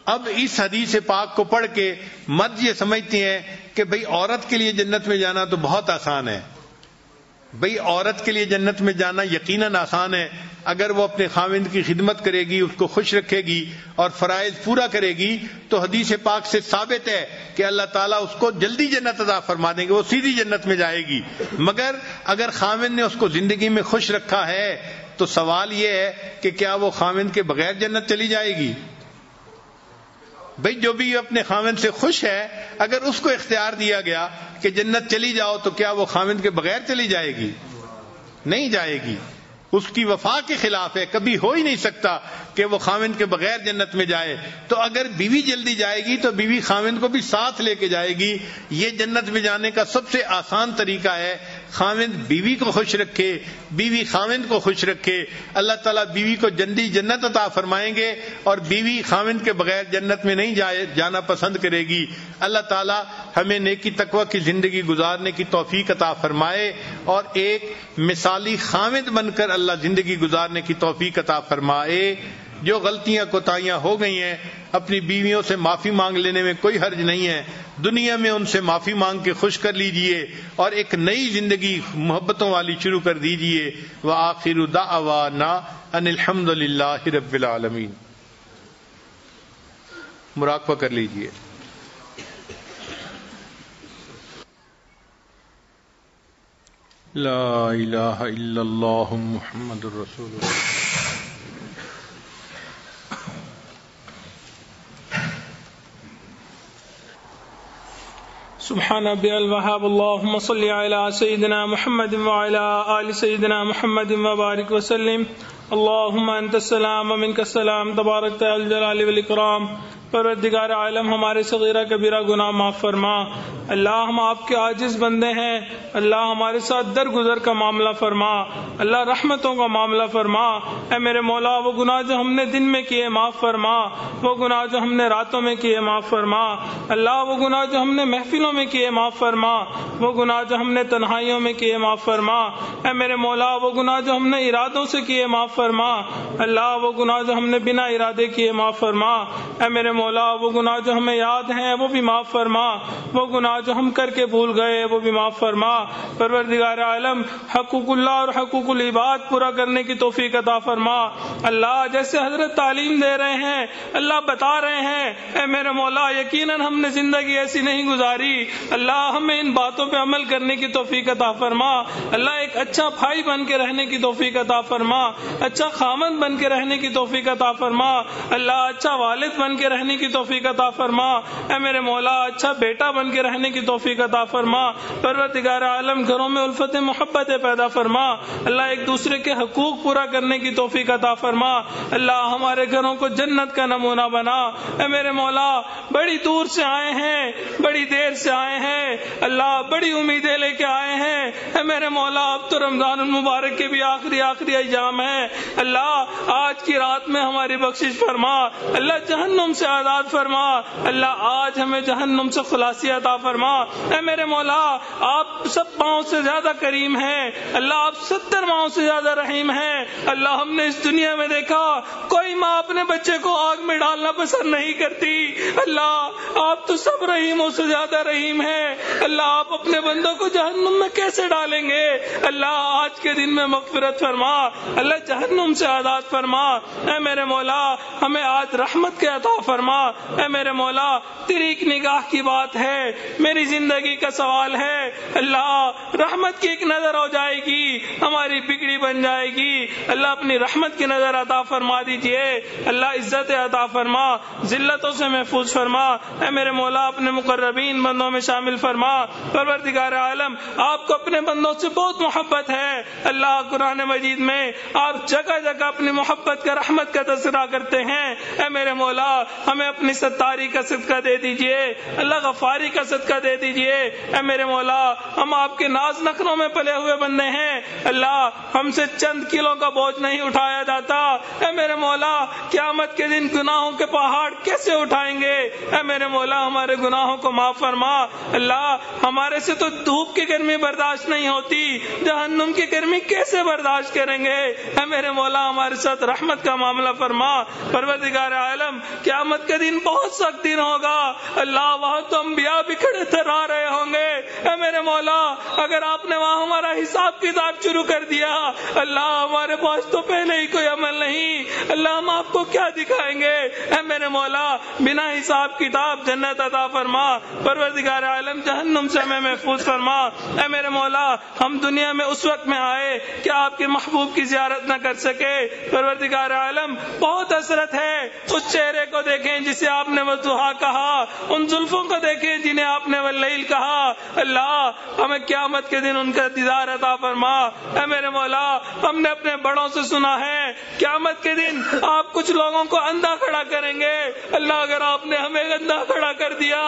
S1: اب اس حدیث پاک کو پڑھ کے مرد یہ سمجھتے ہیں کہ بھئی عورت کے لیے جنت میں جانا تو بہت آسان ہے، بھئی عورت کے لیے جنت میں جانا یقیناً آسان ہے، اگر وہ اپنے خاوند کی خدمت کرے گی، اس کو خوش رکھے گی اور فرائض پورا کرے گی تو حدیث پاک سے ثابت ہے کہ اللہ تعالیٰ اس کو جلدی جنت عطا فرما دیں گے، وہ سیدھی جنت میں جائے گی۔ مگر اگر خاوند نے اس کو زندگی میں خوش رکھا ہے تو سوال یہ ہے کہ کیا وہ خاوند کے بغیر جنت چلی جائے گی؟ بھئی جو بھی اپنے خاوند سے خوش ہے، اگر اس کو اختیار دیا گیا کہ جنت چلی جاؤ تو کیا وہ خاوند کے بغیر چلی جائے گی؟ نہیں جائے گی، اس کی وفا کے خلاف ہے، کبھی ہو ہی نہیں سکتا کہ وہ خاوند کے بغیر جنت میں جائے۔ تو اگر بیوی جلدی جائے گی تو بیوی خاوند کو بھی ساتھ لے کے جائے گی۔ یہ جنت میں جانے کا سب سے آسان طریقہ ہے، خاوند بیوی کو خوش رکھے، بیوی خاوند کو خوش رکھے، اللہ تعالیٰ بیوی کو جلدی جنت عطا فرمائیں گے اور بیوی خاوند کے بغیر جنت میں نہیں جانا پسند کرے گی۔ اللہ تعالیٰ ہمیں نیکی تقوی کی زندگی گزارنے کی توفیق عطا فرمائے اور ایک مثالی خاوند بن کر اللہ زندگی گزارنے کی توفیق عطا فرمائے۔ جو غلطیاں کوتاہیاں ہو گئی ہیں اپنی بیویوں سے معافی مانگ لینے میں کوئی حرج نہیں ہے، دنیا میں ان سے معافی مانگ کے خوش کر لیجئے اور ایک نئی زندگی محبتوں والی شروع کر دیجئے۔ وآخر دعوانا ان الحمد للہ رب العالمین۔ مراقبہ کر لیجئے۔ لا الہ الا اللہ محمد الرسول اللہ۔
S2: سبحان ربی الوہاب، اللہم صلی علی سیدنا محمد وعلی آل سیدنا محمد وبارک وسلم۔ اللہم انت السلام ومنک السلام، تبارک یا الجلال والاکرام۔ پروردگار عالم ہمارے صغیرہ کبیرہ گناہ معاف فرما۔ اللہ ہم آپ کے عاجز بندے ہیں، اللہ ہمارے ساتھ درگزر کا معاملہ فرما، اللہ رحمتوں کا معاملہ فرما۔ اے میرے مولا، وہ گناہ جو ہم نے دن میں کیے معاف فرما، وہ گناہ جو ہم نے راتوں میں کیے معاف فرما، اللہ وہ گناہ جو ہم نے محفلوں میں کیے معاف فرما، وہ گناہ جو ہم نے تنہائیوں میں کیے معاف فرما۔ اے میرے مولا، وہ گناہ جو ہم نے ارادوں سے کیے معاف فرما، اللہ وہ گناہ جو ہم نے بنا ارادے کیے معاف فرما۔ اے میرے مولا، وہ گناہ جو ہمیں یاد ہیں وہ بھی معاف فرما، وہ گناہ جو ہم کر کے بھول گئے وہ بھی معاف فرما۔ پروردگار عالم حقوق اللہ اور حقوق العباد پورا کرنے کی توفیق عطا فرما۔ اللہ جیسے حضرت تعلیم دے رہے ہیں، اللہ بتا رہے ہیں، اے میرے مولا یقیناً ہم نے زندگی ایسی نہیں گزاری، اللہ ہمیں ان باتوں پہ عمل کرنے کی توفیق عطا فرما۔ اللہ ایک اچھا بھائی بن کے رہنے کی توفیق عطا فرما، اچھا خامند بن کے رہنے کی توفیق عطا فرما، اللہ اچھا والد بن کے رہنے کی توفیق عطا فرما۔ اے میرے مولا اچھا بیٹا بن کے رہنے کی توفیق عطا فرما۔ پروردگار عالم گھروں میں الفت محبت پیدا فرما، اللہ ایک دوسرے کے حقوق پورا کرنے کی توفیق عطا فرما، اللہ ہمارے گھروں کو جنت کا نمونہ بنا۔ اے میرے مولا بڑی دور سے آئے ہیں، بڑی دیر سے آئے ہیں، اللہ بڑی امیدیں لے کے آئے ہیں۔ اے میرے مولا اب تو رمضان المبارک کے بھی آخری ایام ہیں، اللہ آج کی رات میں ہماری بخشش فرما، اللہ جہنم سے آزاد فرما، اللہ آج ہمیں جہنم سے خلاصی عطا فرما۔ اے میرے مولا آپ سب ماؤں سے زیادہ کریم ہیں، اللہ آپ 70 ماؤں سے زیادہ رحیم ہیں۔ اللہ ہم نے اس دنیا میں دیکھا کوئی ماں اپنے بچے کو آگ میں ڈالنا پسند نہیں کرتی، اللہ آپ تو سب رحیموں سے زیادہ رحیم ہیں، اللہ آپ اپنے بندوں کو جہنم میں کیسے ڈالیں گے؟ اللہ آج کے دن میں مغفرت فرما، اللہ جہنم سے آزاد فرما۔ اے میرے مولا ہمیں آج رحمت کے عطا فرما۔ اے میرے مولا تیری ایک نگاہ کی بات ہے، میری زندگی کا سوال ہے، اللہ رحمت کی ایک نظر ہو جائے گی ہماری بگڑی بن جائے گی، اللہ اپنی رحمت کی نظر عطا فرما دیجئے، اللہ عزت عطا فرما، ذلتوں سے محفوظ فرما۔ اے میرے مولا اپنے مقربین بندوں میں شامل فرما۔ پروردگار عالم آپ کو اپنے بندوں سے بہت محبت ہے اللہ، قرآن مجید میں آپ جگہ جگہ اپنی محبت کا، رحمت کا تذکرہ کرتے ہیں۔ اے میرے مولا ہمیں اپنی ستاری کا صدقہ دے دیجئے اللہ، غفاری کا صدقہ دے دیجئے۔ اے میرے مولا ہم آپ کے ناز نخروں میں پلے ہوئے بندے ہیں اللہ، ہم سے چند کلوں کا بوجھ نہیں اٹھایا جاتا۔ اے میرے مولا قیامت کے دن گناہوں کے پہاڑ کیسے اٹھائیں گے؟ اے میرے مولا ہمارے گناہوں کو معاف فرما اللہ، ہمارے سے تو دھوپ کی گرمی برداشت نہیں ہوتی، جہنم کی گرمی کیسے برداشت کریں گے؟ اے میرے مولا ہمارے ساتھ رحمت کا معاملہ فرما۔ پروردگار عالم قیامت کے دن بہت سخت دن ہوگا اللہ، وہاں تو انبیاء بھی کھڑے تھرا رہے ہوں گے۔ اے میرے مولا اگر آپ نے وہاں ہمارا حساب کتاب شروع کر دیا اللہ، ہمارے پاس تو پہلے ہی کوئی عمل نہیں اللہ، ہم آپ کو کیا دکھائیں گے؟ اے میرے مولا بنا حساب کتاب جنت عطا فرما۔ پروردگار عالم جہنم سے ہمیں محفوظ فرما۔ اے میرے مولا ہم دنیا میں اس وقت میں آئے کہ آپ کے محبوب کی زیارت نہ کر سکے۔ پروردگار عالم بہت حسرت ہے اس چہرے کو دیکھیں جسے آپ نے والضحیٰ کہا، ان زلفوں کو دیکھیں جنہیں آپ نے واللیل کہا اللہ، ہمیں قیامت کے دن ان کا دیدار عطا فرما۔ اے میرے مولا ہم نے اپنے بڑوں سے سنا ہے قیامت کے دن آپ کچھ لوگوں کو اندھا کھڑا کریں گے اللہ، اگر آپ نے ہمیں اندھا کھڑا کر دیا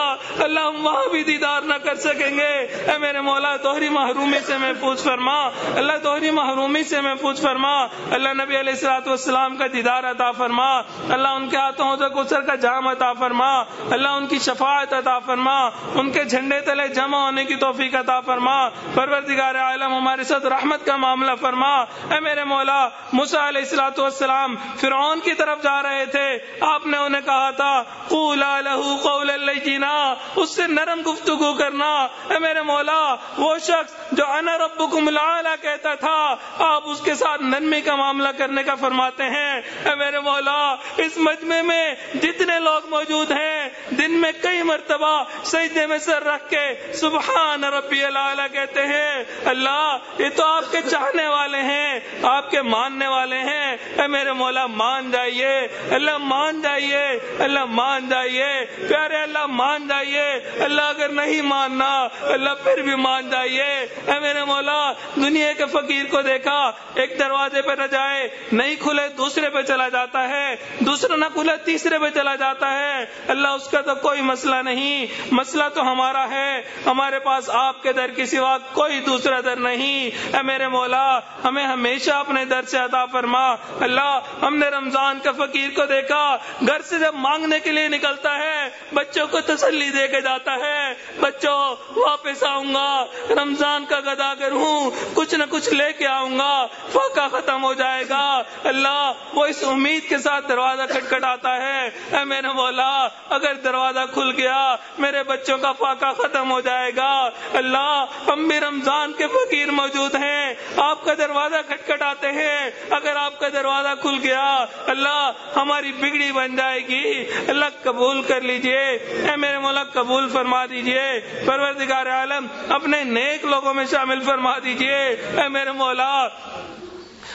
S2: اللہ، ہم وہاں بھی دیدار نہ کر سکیں گے۔ اے میرے مولا دوہری محرومی سے محفوظ فرما اللہ، دوہری محرومی سے محفوظ فرما اللہ، نبی علیہ الصلوۃ والسلام کا دیدار عطا فرما اللہ، ان کے ہاتھوں سے کوثر کا جام عطا فرما اللہ، ان کی شفاعت عطا فرما، ان کے جھنڈے تلے جمع ہونے کی توفیق عطا فرما۔ پروردگار عالم ہمارے ساتھ رحمت کا معاملہ فرما۔ اے میرے مولا موسیٰ علیہ الصلوۃ والسلام فرعون کی طرف جا رہے تھے، آپ نے انہیں کہا تھا قولا لہ قولا لینا، اس سے نرم گفتگو کرنا۔ اے میرے مولا وہ شخص جو انا ربکم الاعلی کہتا تھا، آپ اس کے ساتھ نرمی کا معاملہ کرنے کا فرماتے ہیں۔ اے میرے مولا اس مجمع میں جتنے لوگ موجود ہیں دن میں کئی مرتبہ سجدے میں سر رکھ کے سبحان ربی الاعلی کہتے ہیں اللہ، یہ تو آپ کے چاہنے والے ہیں، آپ کے ماننے والے ہیں۔ اے میرے مولا مان جائیے اللہ، مان جائیے اللہ، مان جائیے پیارے اللہ، مان جائیے اللہ، اگر نہیں ماننا اللہ پھر بھی مان جائیے۔ اے میرے مولا دنیا کے فقیر کو دیکھا، ایک دروازے پہ نہ جائے، نہیں کھلے دوسرے پہ چلا جاتا ہے، دوسرا نہ کھلے تیسرے پہ چلا جاتا ہے اللہ، اس کا تو کوئی مسئلہ نہیں، مسئلہ تو ہمارا ہے، ہمارے پاس آپ کے در کے سوا کوئی دوسرا در نہیں۔ اے میرے مولا ہمیں ہمیشہ اپنے در سے عطا فرما اللہ۔ ہم نے رمضان کا فقیر کو دیکھا، گھر سے جب مانگنے کے لیے نکلتا ہے بچوں کو تسلی دے کے جاتا ہے، بچوں واپس آؤں گا، رمضان کا گداگر ہوں، کچھ نہ کچھ لے کے آؤں گا، فاقہ ختم ہو جائے گا اللہ، وہ اس امید کے ساتھ دروازہ کھٹکھٹاتا ہے۔ اے میرے مولا اگر دروازہ کھل گیا میرے بچوں کا فاقہ ختم ہو جائے گا اللہ، ہم بھی رمضان کے فقیر موجود ہیں، آپ کا دروازہ کھٹکھٹاتے ہیں، اگر آپ کا دروازہ کھل گیا اللہ ہماری بگڑی بن جائے گی اللہ، قبول کر لیجئے اے میرے مولا، قبول فرما دیجئے۔ پروردگار عالم اپنے نیک لوگوں میں شامل فرما دیجئے۔ اے میرے مولا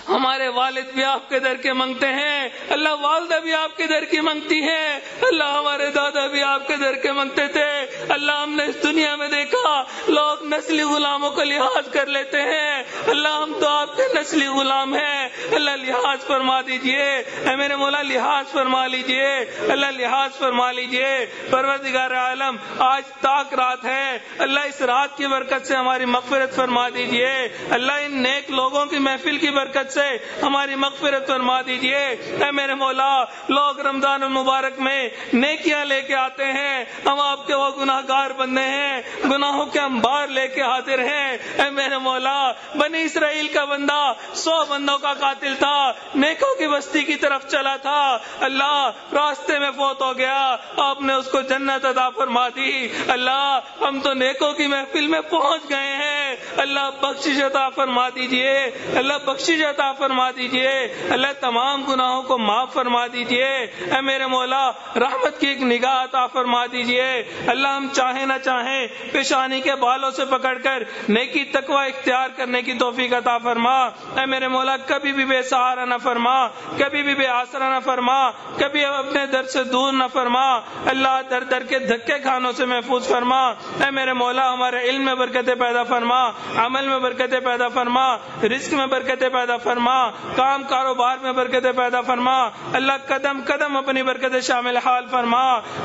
S2: ہمارے والد بھی آپ کے در کے منگتے ہیں اللہ، والدہ بھی آپ کے در کی منگتی ہے اللہ، ہمارے دادا بھی آپ کے در کے منگتے تھے اللہ، ہم نے اس دنیا میں دیکھا لوگ نسلی غلاموں کو لحاظ کر لیتے ہیں اللہ، ہم تو آپ کے نسلی غلام ہیں اللہ، لحاظ فرما دیجئے اے میرے مولا، لحاظ فرما لیجئے اللہ، لحاظ فرما لیجئے۔ پروردگار عالم آج تاک رات ہے اللہ، اس رات کی برکت سے ہماری مغفرت فرما دیجئے اللہ، ان نیک لوگوں کی محفل کی برکت سے ہماری مغفرت فرما دیجئے اے میرے مولا۔ لوگ رمضان المبارک میں نیکیاں لے کے آتے ہیں، ہم آپ کے وہ گناہگار بندے ہیں، گناہوں کے انبار لے کے حاضر ہیں اے میرے مولا۔ بنی اسرائیل کا بندہ 100 بندوں کا قاتل تھا، نیکوں کی بستی کی طرف چلا تھا اللہ، راستے میں فوت ہو گیا، آپ نے اس کو جنت عطا فرما دی اللہ، ہم تو نیکوں کی محفل میں پہنچ گئے ہیں اللہ بخشش عطا فرما دیجئے، اللہ بخشش عطا فرما دیجئے، اللہ تمام گناہوں کو معاف فرما دیجئے، اے میرے مولا رحمت کی ایک نگاہ عطا فرما دیجئے، اللہ ہم چاہیں نہ چاہیں پیشانی کے بالوں سے پکڑ کر نیکی تقوی اختیار کرنے کی توفیق عطا فرما، اے میرے مولا کبھی بھی بے سہارا نہ فرما، کبھی بھی بے آسرا نہ فرما، کبھی اپنے در سے دور نہ فرما، اللہ در در کے دھکے کھانوں سے محفوظ فرما، اے میرے مولا ہمارے علم میں برکتیں پیدا فرما، عمل میں برکتیں پیدا فرما، رزق میں برکتیں پیدا فرما، کام کاروبار میں برکتیں پیدا فرما، اللہ قدم قدم اپنی برکتیں شامل حال فرما،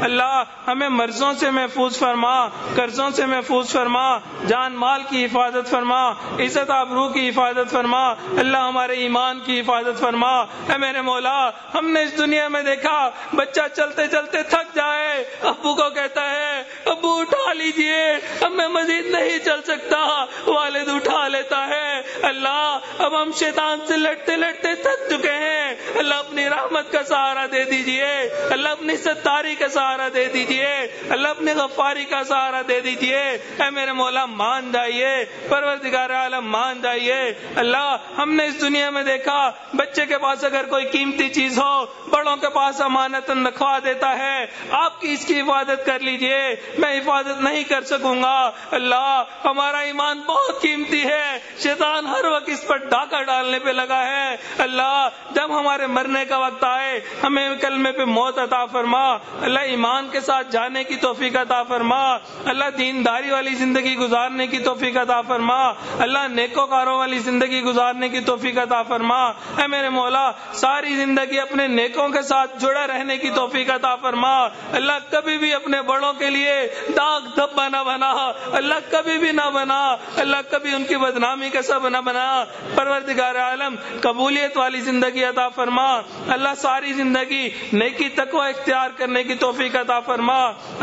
S2: اللہ ہمیں مرضوں سے محفوظ فرما، قرضوں سے محفوظ فرما، جان مال کی حفاظت فرما، عزت آبرو کی حفاظت فرما، اللہ ہمارے ایمان کی حفاظت فرما، اے میرے مولا ہم نے اس دنیا میں دیکھا بچہ چلتے چلتے تھک جائے ابو کو کہتا ہے ابو اٹھا لیجئے اب میں مزید نہیں چل سکتا، والد اٹھا لیتا ہے، اللہ اب ہم شیطان سے لڑتے لڑتے تھک چکے ہیں، اللہ اپنی رحمت کا سہارا دے دیجئے، اللہ اپنی ستاری کا سہارا دے دیجئے، اللہ اپنی غفاری کا سہارا دے دیجئے، اے میرے مولا مان جائیے، پروردگار عالم مان جائیے، اللہ ہم نے اس دنیا میں دیکھا بچے کے پاس اگر کوئی قیمتی چیز ہو بڑوں کے پاس امانتاً رکھوا دیتا ہے، آپ کی اس کی حفاظت کر لیجئے، میں حفاظت نہیں کر سکوں گا، اللہ ہمارا ایمان بہت قیمتی ہے، شیطان ہر وقت اس پر ڈاکہ ڈالنے پہ لگا ہے، اللہ جب ہمارے مرنے کا وقت آئے ہمیں کلمے پہ موت عطا فرما، اللہ ایمان کے ساتھ جانے کی توفیق عطا فرما، اللہ دینداری والی زندگی گزارنے کی توفیق عطا فرما، اللہ نیکوکاروں والی زندگی گزارنے کی توفیق عطا فرما، اے میرے مولا ساری زندگی اپنے نیکوں کے ساتھ جڑے رہنے کی توفیق عطا فرما، اللہ کبھی بھی اپنے بڑوں کے لیے داغ دھبا نہ بنا، اللہ کبھی بھی نہ بنا، اللہ کبھی ان کی بدنامی کا سبب نہ بنا، پروردگار عالم قبولیت والی زندگی عطا فرما، اللہ ساری زندگی نیکی تقوی اختیار کرنے کی توفیق عطا فرما،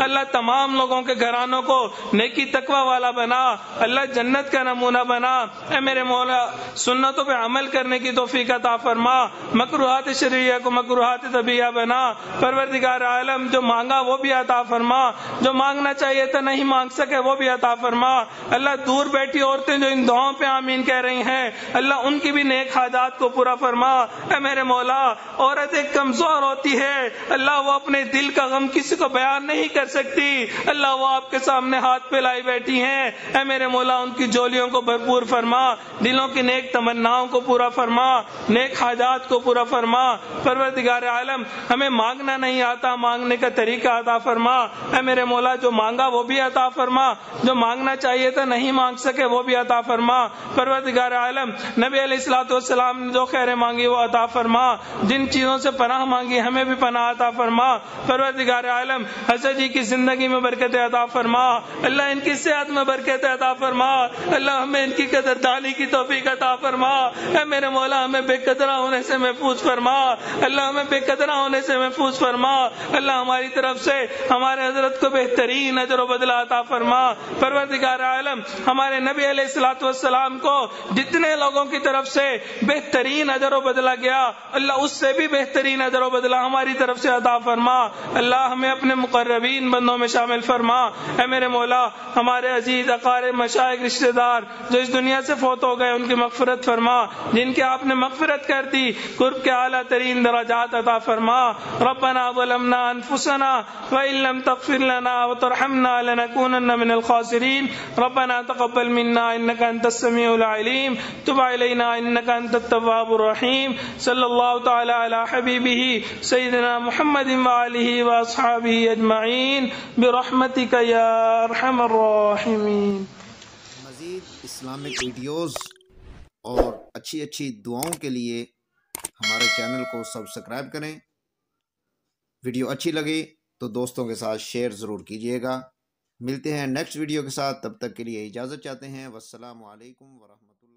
S2: اللہ تمام لوگوں کے گھرانوں کو نیکی تقوی والا بنا، اللہ جنت کا نمونہ بنا، اے میرے مولا سنتوں پہ عمل کرنے کی توفیق عطا فرما، مکروہات شرعیہ کو مکروہات طبیعہ بنا، پروردگار عالم جو مانگا وہ بھی عطا فرما، جو مانگنا چاہیے تھا نہیں مانگ سکے وہ بھی عطا فرما، اللہ دور بیٹھی عورتیں جو ان دعاؤں پہ آمین کہہ رہی ہیں اللہ ان کی بھی نیک حاجات کو پورا فرما، اے میرے مولا عورت ایک کمزور ہوتی ہے، اللہ وہ اپنے دل کا غم کسی کو بیان نہیں کر سکتی، اللہ وہ آپ کے سامنے ہاتھ پہ لائی بیٹھی ہیں، اے میرے مولا ان کی جولیوں کو بھرپور فرما، دلوں کی نیک تمناؤں کو پورا فرما، نیک حاجات کو پورا فرما، پروردگار عالم ہمیں مانگنا نہیں آتا مانگنے کا طریقہ عطا فرما، اے میرے مولا جو مانگا وہ بھی عطا فرما، جو مانگنا چاہیے تھا نہیں مانگ سکے وہ بھی عطا فرما، پروردگار عالم نبی علیہ الصلوۃ والسلام نے جو خیر مانگی وہ عطا فرما، جن چیزوں سے پناہ مانگی ہمیں بھی پناہ عطا فرما، پروردگار عالم حضرت جی کی زندگی میں برکت عطا فرما، اللہ ان کی صحت میں برکت عطا فرما، اللہ ہمیں ان کی قدردانی کی توفیق عطا فرما، اے میرے مولا ہمیں بے قدرہ ہونے سے محفوظ فرما، اللہ ہمیں بے قدرہ ہونے سے محفوظ فرما، اللہ ہماری طرف سے ہمارے حضرت کو بہترین اجر و بدلہ عطا فرما، پروردگار عالم ہمارے نبی علیہ الصلوۃ والسلام کو جتنے لوگوں کی طرف سے بہترین اجر و بدلہ گیا اللہ اس سے بھی بہترین اجر و بدلہ ہماری طرف سے عطا فرما، اللہ ہمیں اپنے مقربین بندوں میں شامل فرما، اے میرے مولا ہمارے عزیز اقارب مشائخ رشتہ دار جو اس دنیا سے فوت ہو گئے ان کی مغفرت فرما، جن کے آپ نے مغفرت کر دی قرب کے اعلیٰ ترین درجات عطا فرما، ربنا ظلمنا انفسنا وان لم تغفر لنا وترحمنا لنكونن من الخاسرین، ربنا تقبل منا انك انت السميع العليم تب علينا انك انت التواب الرحيم، صلی اللہ تعالی علی حبیبہ سیدنا محمد وآلہ واصحابہ اجمعین برحمتک یا ارحم الراحمین۔
S3: مزید اسلامک ویڈیوز اور اچھی دعاؤں کے لیے ہمارے چینل کو سبسکرائب کریں، ویڈیو اچھی لگی تو دوستوں کے ساتھ شیئر ضرور کیجیے گا۔ ملتے ہیں نیکسٹ ویڈیو کے ساتھ، تب تک کے لیے اجازت چاہتے ہیں، والسلام علیکم ورحمۃ اللہ۔